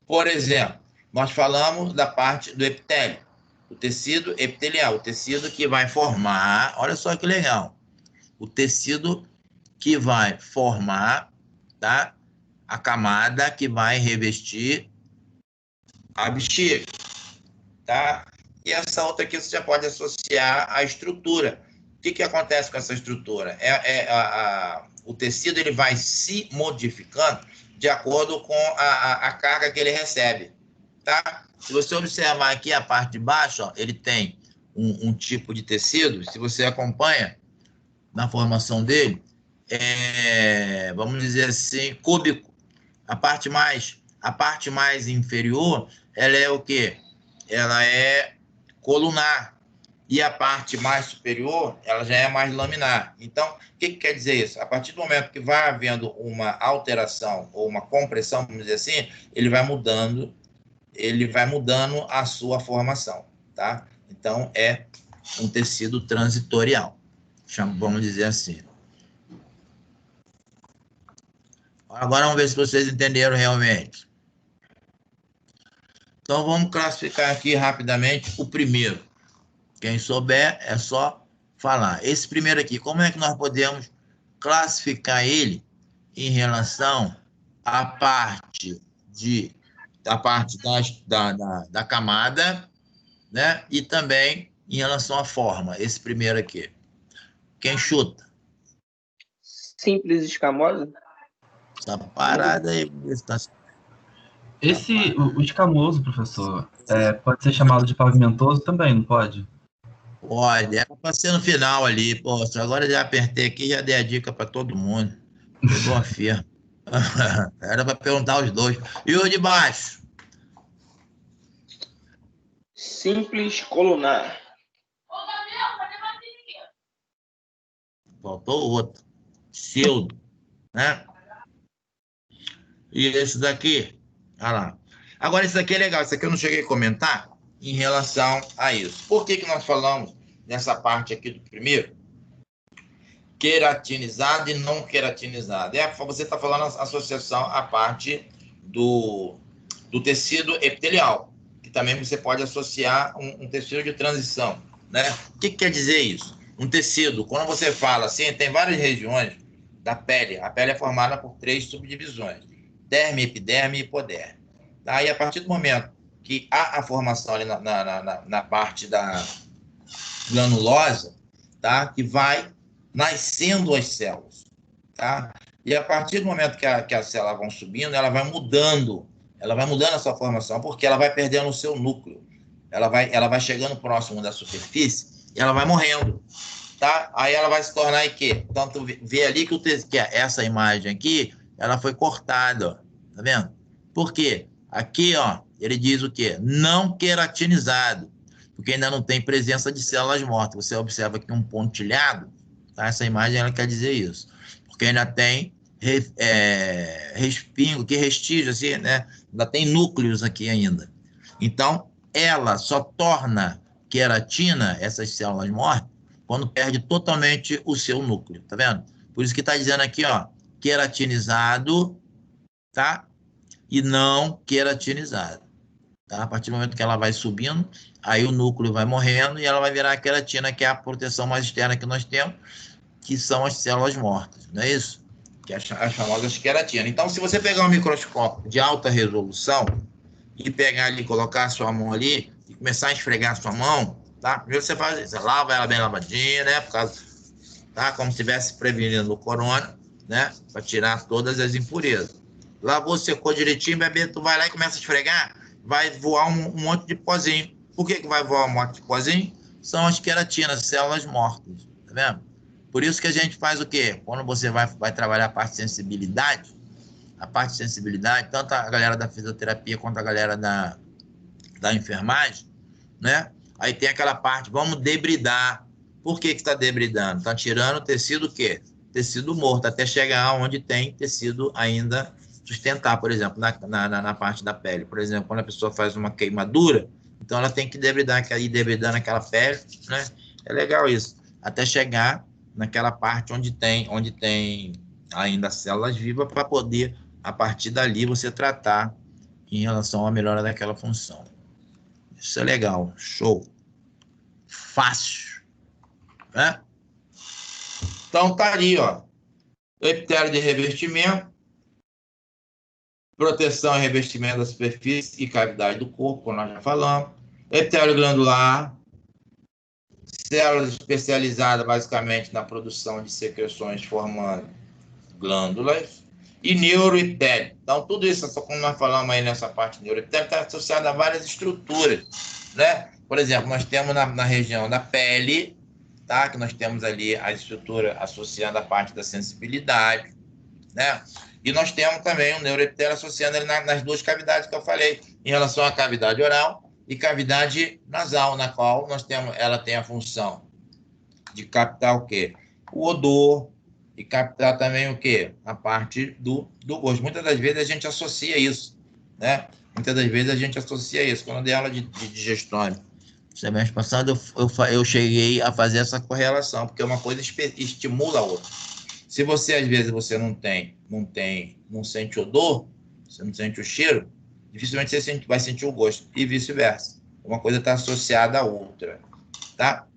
Por exemplo, nós falamos da parte do epitélio, o tecido epitelial, o tecido que vai formar, olha só que legal, o tecido que vai formar, tá? A camada que vai revestir a bexiga, tá? E essa outra aqui você já pode associar à estrutura. O que acontece com essa estrutura? O tecido ele vai se modificando de acordo com a carga que ele recebe, tá? Se você observar aqui a parte de baixo, ó, ele tem um tipo de tecido, se você acompanha na formação dele, vamos dizer assim, cúbico. A parte mais inferior, ela é o quê? Ela é colunar. E a parte mais superior, ela já é mais laminar. Então, o que quer dizer isso? A partir do momento que vai havendo uma alteração ou uma compressão, vamos dizer assim, ele vai mudando a sua formação, tá? Então, é um tecido transitorial, vamos dizer assim. Agora vamos ver se vocês entenderam realmente. Então, vamos classificar aqui rapidamente o primeiro. Quem souber, é só falar. Esse primeiro aqui, como é que nós podemos classificar ele em relação à parte da camada, né? E também em relação à forma, esse primeiro aqui. Quem chuta? Simples escamosa? Essa parada aí. O escamoso, professor, pode ser chamado de pavimentoso também, não pode? Pode, era para ser no final ali. Pô, agora já apertei aqui e já dei a dica para todo mundo. Pegou a firma. Era para perguntar os dois. E o de baixo? Simples colunar. Faltou outro. Pseudo, né? E esse daqui, olha lá. Agora, esse daqui é legal. Esse aqui eu não cheguei a comentar em relação a isso. Por que nós falamos nessa parte aqui do primeiro? Queratinizado e não queratinizado. Você está falando a associação à parte do tecido epitelial, que também você pode associar um tecido de transição, né? O que quer dizer isso? Um tecido, quando você fala assim, tem várias regiões da pele. A pele é formada por 3 subdivisões: derme, epiderme e hipoderme. Tá? E a partir do momento que há a formação ali na parte da granulosa, tá? Que vai nascendo as células, tá? E a partir do momento que as células vão subindo, ela vai mudando a sua formação, porque ela vai perdendo o seu núcleo. Ela vai chegando próximo da superfície e ela vai morrendo, tá? Aí ela vai se tornar o quê? Tanto vê ali que essa imagem aqui, ela foi cortada, ó, tá vendo? Por quê? Aqui, ó, ele diz o quê? Não queratinizado, porque ainda não tem presença de células mortas. Você observa aqui um pontilhado, tá? Essa imagem ela quer dizer isso, porque ainda tem respingo, que restígio, assim, né? Ainda tem núcleos aqui ainda. Então, ela só torna queratina, essas células mortas, quando perde totalmente o seu núcleo, tá vendo? Por isso que está dizendo aqui, ó, queratinizado, tá? E não queratinizado, tá? A partir do momento que ela vai subindo, aí o núcleo vai morrendo e ela vai virar a queratina, que é a proteção mais externa que nós temos, que são as células mortas, não é isso? Que é as famosas queratinas. Então, se você pegar um microscópio de alta resolução e pegar ali, colocar a sua mão ali e começar a esfregar a sua mão, tá? Primeiro você faz isso, você lava ela bem lavadinha, né? Por causa, tá? Como se estivesse prevenindo o corona, né? Para tirar todas as impurezas. Lavou, secou direitinho, bebê, tu vai lá e começa a esfregar, vai voar um monte de pozinho. Por que vai voar um monte de pozinho? São as queratinas, células mortas, tá vendo? Por isso que a gente faz o quê? Quando você vai trabalhar a parte de sensibilidade, tanto a galera da fisioterapia quanto a galera da enfermagem, né? Aí tem aquela parte, vamos debridar. Por que está debridando? Está tirando o tecido o quê? Tecido morto, até chegar onde tem tecido ainda sustentar, por exemplo, na parte da pele. Por exemplo, quando a pessoa faz uma queimadura, então ela tem que debridar, ir debridando aquela pele, né? É legal isso. Até chegar naquela parte onde tem ainda células vivas, para poder, a partir dali, você tratar em relação à melhora daquela função. Isso é legal, show. Fácil, né? Então tá ali, ó. Epitélio de revestimento, proteção e revestimento da superfície e cavidade do corpo, como nós já falamos. Epitélio glandular, células especializadas basicamente na produção de secreções formando glândulas, e neuroepitélio. Então, tudo isso, só como nós falamos aí nessa parte de neuroepitélio, está associado a várias estruturas, né? Por exemplo, nós temos na região da pele, tá? Que nós temos ali a estrutura associando a parte da sensibilidade, né? E nós temos também o neuroepitélio associando ele nas 2 cavidades que eu falei, em relação à cavidade oral e cavidade nasal, na qual ela tem a função de captar o quê? O odor, e captar também o quê? A parte do gosto. Muitas das vezes a gente associa isso, né? Quando eu dei aula de digestônio, semestre passado, eu cheguei a fazer essa correlação, porque uma coisa estimula a outra. Se você, às vezes, você não sente odor, você não sente o cheiro, dificilmente você vai sentir o gosto, e vice-versa. Uma coisa está associada à outra, tá?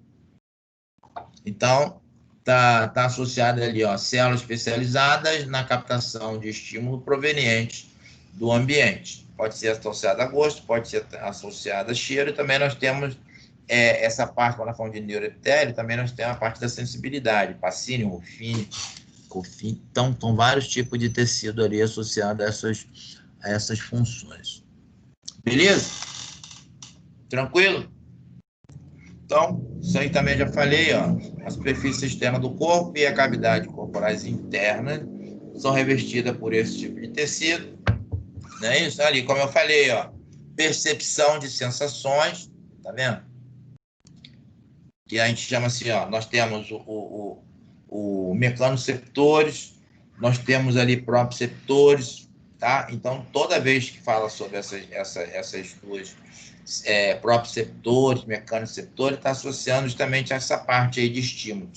Então, tá associada ali, ó, células especializadas na captação de estímulo proveniente do ambiente. Pode ser associada a gosto, pode ser associada a cheiro, e também nós temos essa parte, quando nós falamos de neuroepitélio, também nós temos a parte da sensibilidade, pacínio, rufínio, cofim. Então, são vários tipos de tecido ali associado a essas funções. Beleza? Tranquilo? Então, isso aí também já falei, ó. A superfície externa do corpo e a cavidade corporais internas são revestidas por esse tipo de tecido. Não é isso? Ali, como eu falei, ó, percepção de sensações, tá vendo? Que a gente chama assim, ó, nós temos o mecanoceptores, nós temos ali proprioceptores, tá? Então, toda vez que fala sobre essas duas proprioceptores, mecanoceptores, está associando justamente a essa parte aí de estímulo.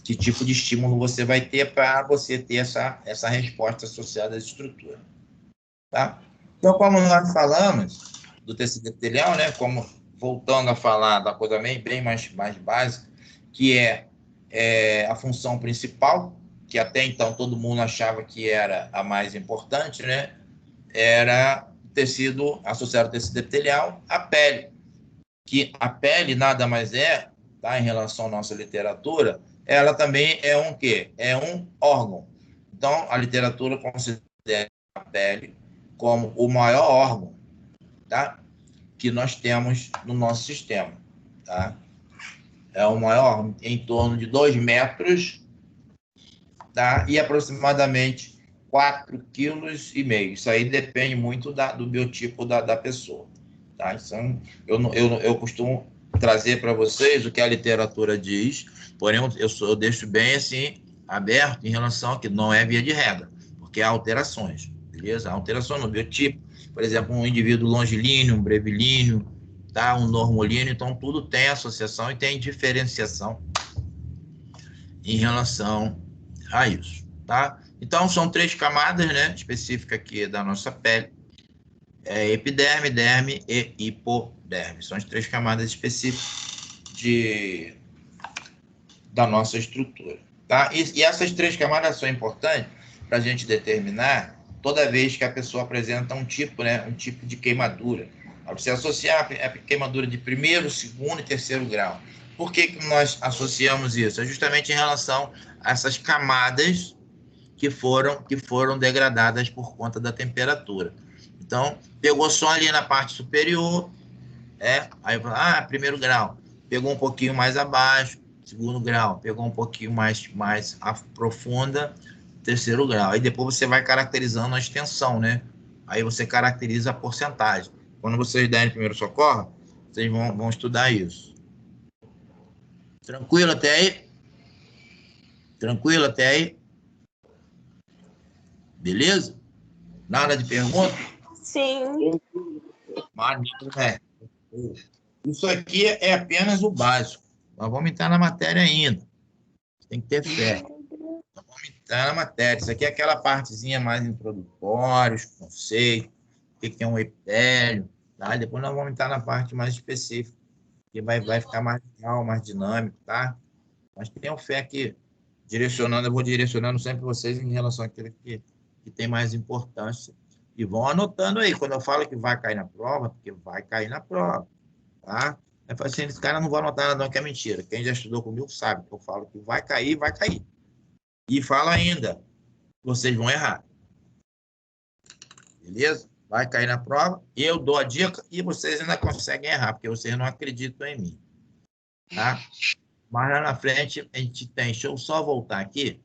Que tipo de estímulo você vai ter para você ter essa resposta associada à estrutura, tá? Então, como nós falamos do tecido epitelial, né? Como voltando a falar da coisa bem mais básica, que é a função principal, que até então todo mundo achava que era a mais importante, né? Era o tecido associado ao tecido epitelial, a pele. Que a pele nada mais tá, em relação à nossa literatura, ela também é um quê? É um órgão. Então, a literatura considera a pele como o maior órgão, tá? Que nós temos no nosso sistema, tá? É o maior, em torno de 2 metros, tá? E aproximadamente 4,5 quilos. Isso aí depende muito do biotipo da pessoa, tá? Então, eu costumo trazer para vocês o que a literatura diz, porém eu deixo bem assim aberto em relação a que não é via de regra, porque há alterações, beleza? Há alterações no biotipo, por exemplo, um indivíduo longilíneo, um brevilíneo, tá? Um normolíneo, então tudo tem associação e tem diferenciação em relação a isso, tá? Então, são 3 camadas, né, específicas aqui da nossa pele, epiderme, derme e hipoderme. São as 3 camadas específicas da nossa estrutura, tá? E essas 3 camadas são importantes para a gente determinar toda vez que a pessoa apresenta um tipo de queimadura. Você associar a queimadura de 1º, 2º e 3º grau. Por que nós associamos isso? É justamente em relação a essas camadas que foram degradadas por conta da temperatura. Então, pegou só ali na parte superior, aí 1º grau. Pegou um pouquinho mais abaixo, 2º grau. Pegou um pouquinho mais profunda, 3º grau. Aí depois você vai caracterizando a extensão, né? Aí você caracteriza a porcentagem. Quando vocês derem primeiro socorro, vocês vão estudar isso. Tranquilo até aí? Tranquilo até aí? Beleza? Nada de pergunta? Sim. Isso aqui é apenas o básico. Nós vamos entrar na matéria ainda. Tem que ter fé. Nós vamos entrar na matéria. Isso aqui é aquela partezinha mais introdutória, os conceitos, o que é um epitélio. Tá? Depois nós vamos entrar na parte mais específica, que vai ficar mais legal, mais dinâmico, tá? Mas tenham fé que eu vou direcionando sempre vocês em relação àquilo que tem mais importância. E vão anotando aí. Quando eu falo que vai cair na prova, porque vai cair na prova, tá? É assim, esse cara não vai anotar nada, não, que é mentira. Quem já estudou comigo sabe que eu falo que vai cair, vai cair. E falo ainda, vocês vão errar. Beleza? Vai cair na prova, eu dou a dica e vocês ainda conseguem errar, porque vocês não acreditam em mim. Tá? Mas lá na frente a gente tem. Deixa eu só voltar aqui,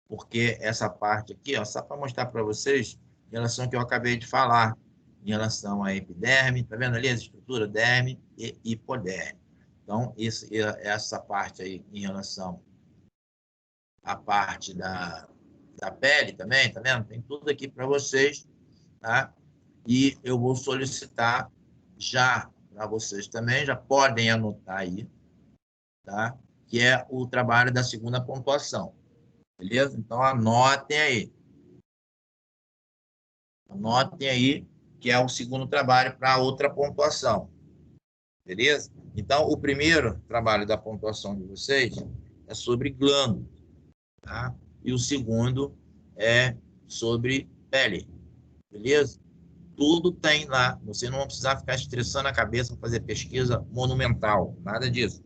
porque essa parte aqui, ó, só para mostrar para vocês em relação ao que eu acabei de falar, em relação à epiderme, tá vendo ali a estrutura derme e hipoderme. Então, essa parte aí em relação à parte da pele também, tá vendo? Tem tudo aqui para vocês, tá? E eu vou solicitar já para vocês também, já podem anotar aí, tá? Que é o trabalho da 2ª pontuação. Beleza? Então, anotem aí. Anotem aí que é o 2º trabalho para outra pontuação. Beleza? Então, o primeiro trabalho da pontuação de vocês é sobre glândula, tá? E o segundo é sobre pele. Beleza? Tudo tem lá. Você não vai precisar ficar estressando a cabeça para fazer pesquisa monumental. Nada disso,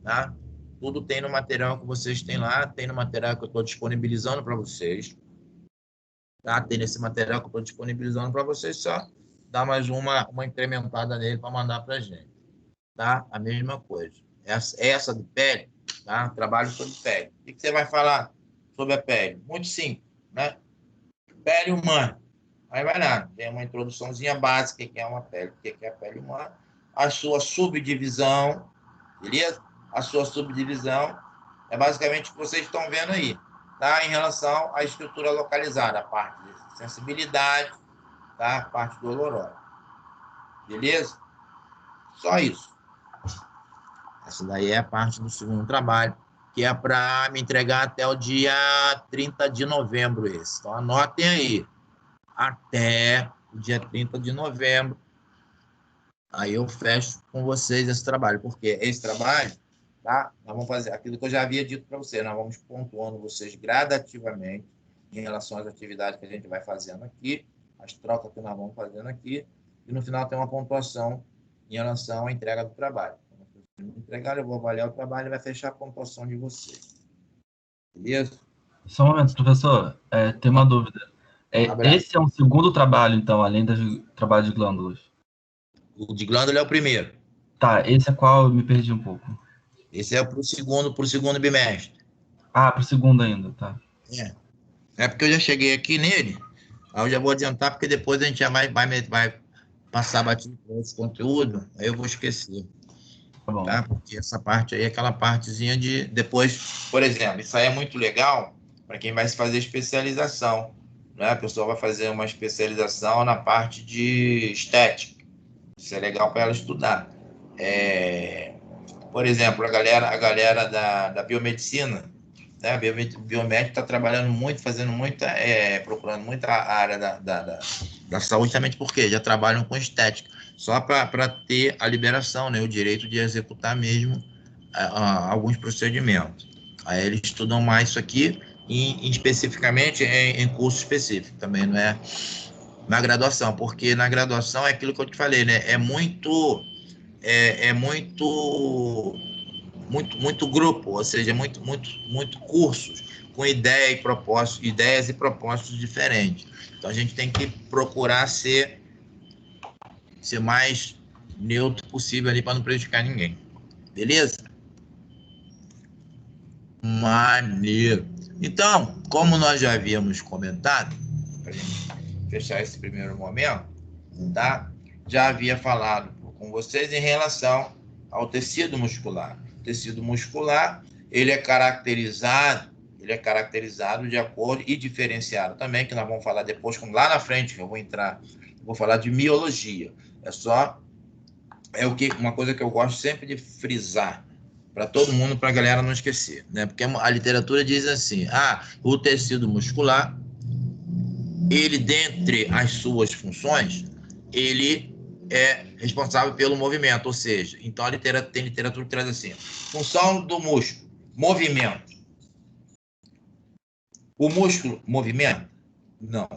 tá? Tudo tem no material que vocês têm lá, tem no material que eu estou disponibilizando para vocês. Tá? Tem nesse material que eu estou disponibilizando para vocês, só dar mais uma incrementada nele para mandar para a gente. Tá? A mesma coisa. Essa de pele, tá? Trabalho sobre pele. O que você vai falar sobre a pele? Muito simples, né? Pele humana. Aí vai lá, tem uma introduçãozinha básica, o que é uma pele, o que é a pele humana. a sua subdivisão, beleza? A sua subdivisão é basicamente o que vocês estão vendo aí, tá? Em relação à estrutura localizada, a parte de sensibilidade, tá? A parte dolorosa, beleza? Só isso. Essa daí é a parte do segundo trabalho, que é para me entregar até o dia 30 de novembro esse. Então, anotem aí. Até o dia 30 de novembro, aí eu fecho com vocês esse trabalho, porque esse trabalho, tá? Nós vamos fazer aquilo que eu já havia dito para vocês, nós vamos pontuando vocês gradativamente em relação às atividades que a gente vai fazendo aqui, as trocas que nós vamos fazendo aqui, e no final tem uma pontuação em relação à entrega do trabalho. Quando vocês me entregarem, eu vou avaliar o trabalho e vai fechar a pontuação de vocês. Beleza? Só um momento, professor. Tem uma dúvida. Abraço. Esse é um segundo trabalho, então, além do trabalho de glândulas? O de glândula é o primeiro. Tá, esse é qual? Eu me perdi um pouco. Esse é para o segundo bimestre. Ah, pro segundo ainda, tá. É porque eu já cheguei aqui nele, aí eu já vou adiantar, porque depois a gente já vai passar batido para esse conteúdo, aí eu vou esquecer, Tá bom. tá? Porque essa parte aí é aquela partezinha de depois, por exemplo, isso aí é muito legal para quem vai se fazer especialização, né? A pessoa vai fazer uma especialização na parte de estética, isso é legal para ela estudar. Por exemplo, a galera da biomedicina, né? A biomédica está trabalhando muito, fazendo muita, procurando muita área da saúde, também porque já trabalham com estética, só para ter a liberação, né? O direito de executar mesmo alguns procedimentos. Aí eles estudam mais isso aqui, especificamente em curso específico, também não é na graduação, porque na graduação é aquilo que eu te falei, né? É muito grupo, ou seja, muito cursos com ideias e propósitos diferentes. Então a gente tem que procurar ser mais neutro possível ali para não prejudicar ninguém. Beleza? Maneiro. Então, como nós já havíamos comentado, para a gente fechar esse primeiro momento, tá? Já havia falado com vocês em relação ao tecido muscular. O tecido muscular, ele é caracterizado de acordo e diferenciado também, que nós vamos falar depois, lá na frente, que eu vou falar de miologia. Uma coisa que eu gosto sempre de frisar para todo mundo, para a galera não esquecer, né? Porque a literatura diz assim, o tecido muscular, ele, dentre as suas funções, ele é responsável pelo movimento, ou seja, então tem literatura que traz assim, função do músculo, movimento. O músculo movimenta? Não.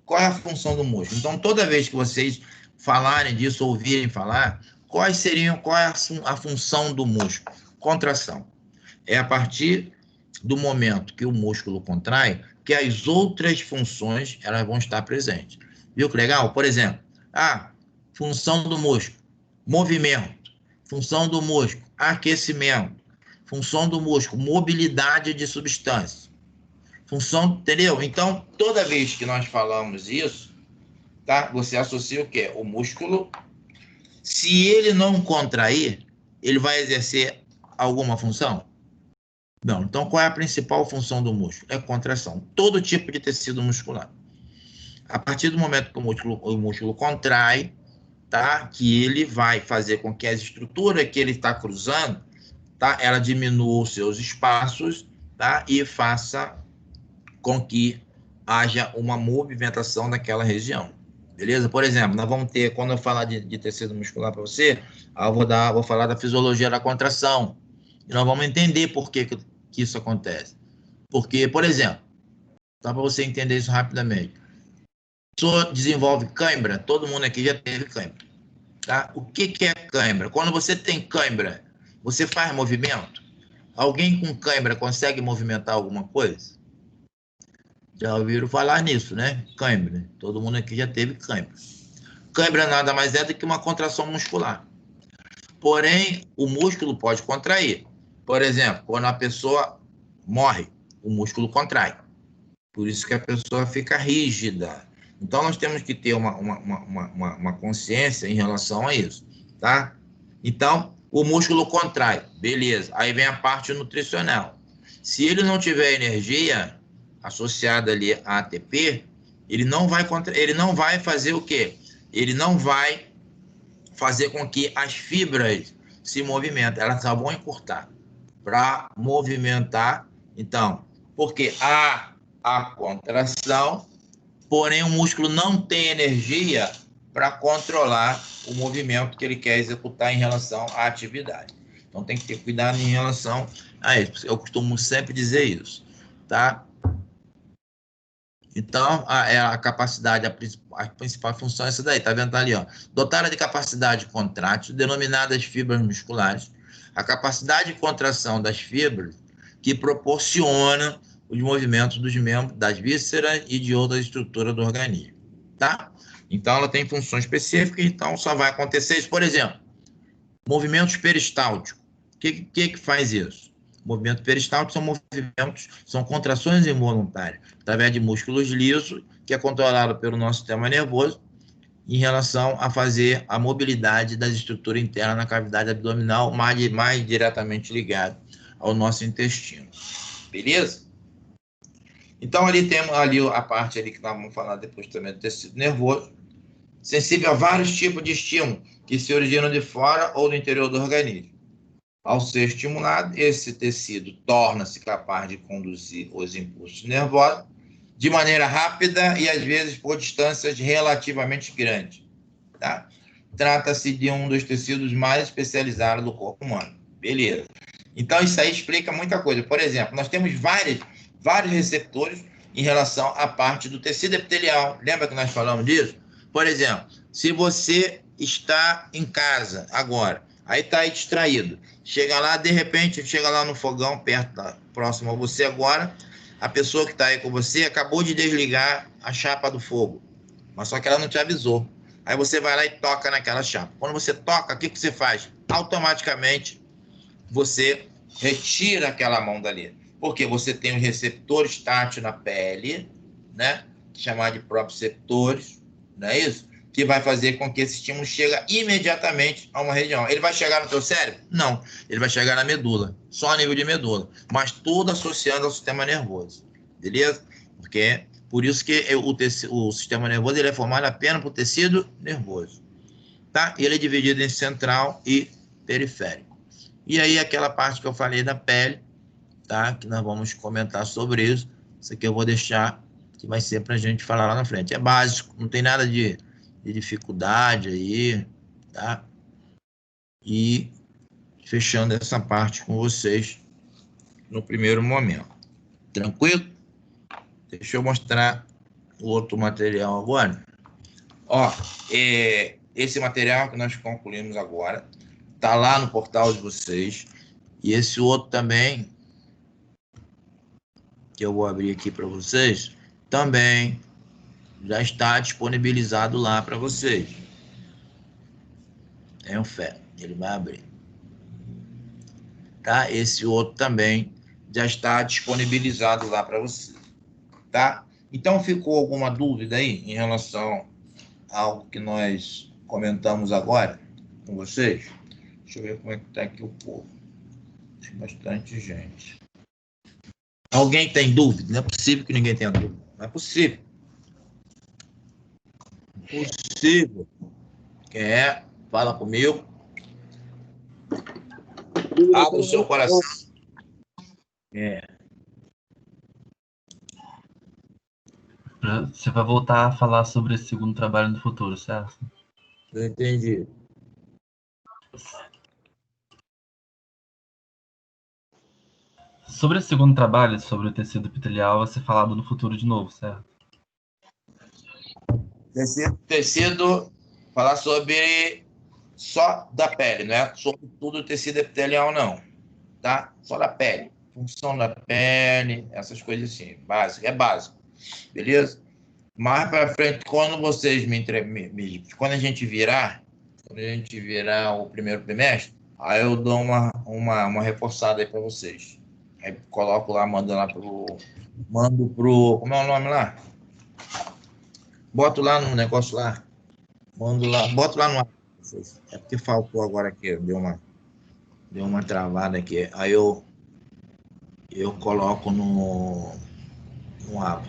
Qual é a função do músculo? Então, toda vez que vocês falarem disso, ouvirem falar, qual é a função do músculo? Contração. É a partir do momento que o músculo contrai que as outras funções elas vão estar presentes. Viu que legal? Por exemplo, função do músculo, movimento. Função do músculo, aquecimento. Função do músculo, mobilidade de substância. Função, entendeu? Então, toda vez que nós falamos isso, tá? Você associa o quê? O músculo, se ele não contrair, ele vai exercer alguma função? Não. Então, qual é a principal função do músculo? É contração. Todo tipo de tecido muscular. A partir do momento que o músculo contrai, tá? Que ele vai fazer com que as estruturas que ele está cruzando, tá? Ela diminua os seus espaços, tá? E faça com que haja uma movimentação daquela região. Beleza? Por exemplo, nós vamos ter, quando eu falar de tecido muscular para você, eu vou falar da fisiologia da contração. E nós vamos entender por que isso acontece. Porque, por exemplo, só para você entender isso rapidamente, a pessoa desenvolve cãibra, todo mundo aqui já teve cãibra. Tá? O que é cãibra? Quando você tem cãibra, você faz movimento? Alguém com cãibra consegue movimentar alguma coisa? Já ouviram falar nisso, né? Cãibra. Todo mundo aqui já teve cãibra. Cãibra nada mais é do que uma contração muscular. Porém, o músculo pode contrair. Por exemplo, quando a pessoa morre, o músculo contrai. Por isso que a pessoa fica rígida. Então, nós temos que ter uma consciência em relação a isso. tá? Então, o músculo contrai, beleza. Aí vem a parte nutricional. Se ele não tiver energia associada ali a ATP, ele não vai fazer o quê? Ele não vai fazer com que as fibras se movimentem, elas só vão encurtar. Para movimentar, então, porque há a contração, porém o músculo não tem energia para controlar o movimento que ele quer executar em relação à atividade. Então tem que ter cuidado em relação a isso. Eu costumo sempre dizer isso, tá? Então, a capacidade, a principal função é essa daí, tá vendo? Tá ali, ó. Dotada de capacidade contrátil, denominadas fibras musculares, a capacidade de contração das fibras que proporciona os movimentos dos membros, das vísceras e de outras estruturas do organismo, tá? Então, ela tem função específica, então só vai acontecer isso. Por exemplo, movimentos peristálticos. O que faz isso? Movimento peristáltico são movimentos, são contrações involuntárias, através de músculos lisos, que é controlado pelo nosso sistema nervoso, em relação a fazer a mobilidade das estruturas internas na cavidade abdominal, mais diretamente ligado ao nosso intestino. Beleza? Então, ali temos ali a parte ali que nós vamos falar depois também do tecido nervoso, sensível a vários tipos de estímulo que se originam de fora ou do interior do organismo. Ao ser estimulado, esse tecido torna-se capaz de conduzir os impulsos nervosos de maneira rápida e, às vezes, por distâncias relativamente grandes. Tá? Trata-se de um dos tecidos mais especializados do corpo humano. Beleza. Então, isso aí explica muita coisa. Por exemplo, nós temos vários receptores em relação à parte do tecido epitelial. Lembra que nós falamos disso? Por exemplo, se você está em casa agora, aí está aí distraído, chega lá, de repente, chega lá no fogão, próximo a você agora, a pessoa que está aí com você acabou de desligar a chapa do fogo, mas só que ela não te avisou. Aí você vai lá e toca naquela chapa. Quando você toca, o que você faz? Automaticamente, você retira aquela mão dali. Porque você tem os receptores táteis na pele, né? Chamar de proprioceptores, não é isso? Que vai fazer com que esse estímulo chegue imediatamente a uma região. Ele vai chegar no teu cérebro? Não. Ele vai chegar na medula, só a nível de medula, mas tudo associando ao sistema nervoso, beleza? Porque por isso que o sistema nervoso ele é formado apenas por tecido nervoso, tá? Ele é dividido em central e periférico. E aí aquela parte que eu falei da pele, tá? Que nós vamos comentar sobre isso. Isso aqui eu vou deixar, que vai ser para a gente falar lá na frente. É básico, não tem nada de dificuldade aí, tá? E fechando essa parte com vocês no primeiro momento. Tranquilo? Deixa eu mostrar o outro material agora. Ó, esse material que nós concluímos agora tá lá no portal de vocês. E esse outro também, que eu vou abrir aqui para vocês, também já está disponibilizado lá para vocês. Tenham fé, ele vai abrir. Tá? Esse outro também já está disponibilizado lá para vocês. Tá? Então, ficou alguma dúvida aí em relação a algo que nós comentamos agora com vocês? Deixa eu ver como é que está aqui o povo. Tem bastante gente. Alguém tem dúvida? Não é possível que ninguém tenha dúvida. Não é possível. Possível. Quer? Fala comigo. Abra o seu coração. Você vai voltar a falar sobre esse segundo trabalho no futuro, certo? Eu entendi. Sobre esse segundo trabalho, sobre o tecido epitelial, vai ser falado no futuro de novo, certo? Tecido, falar sobre só da pele, não é sobre tudo o tecido epitelial, não. Tá? Só da pele. Função da pele, essas coisas assim. Básico, é básico. Beleza? Mais para frente, quando vocês quando a gente virar o primeiro trimestre, aí eu dou uma reforçada aí para vocês. Aí coloco lá, mando pro, como é o nome lá? Boto lá no negócio lá. Mando lá, boto lá no ar. É porque faltou agora aqui, deu uma travada aqui. Aí eu coloco no aba.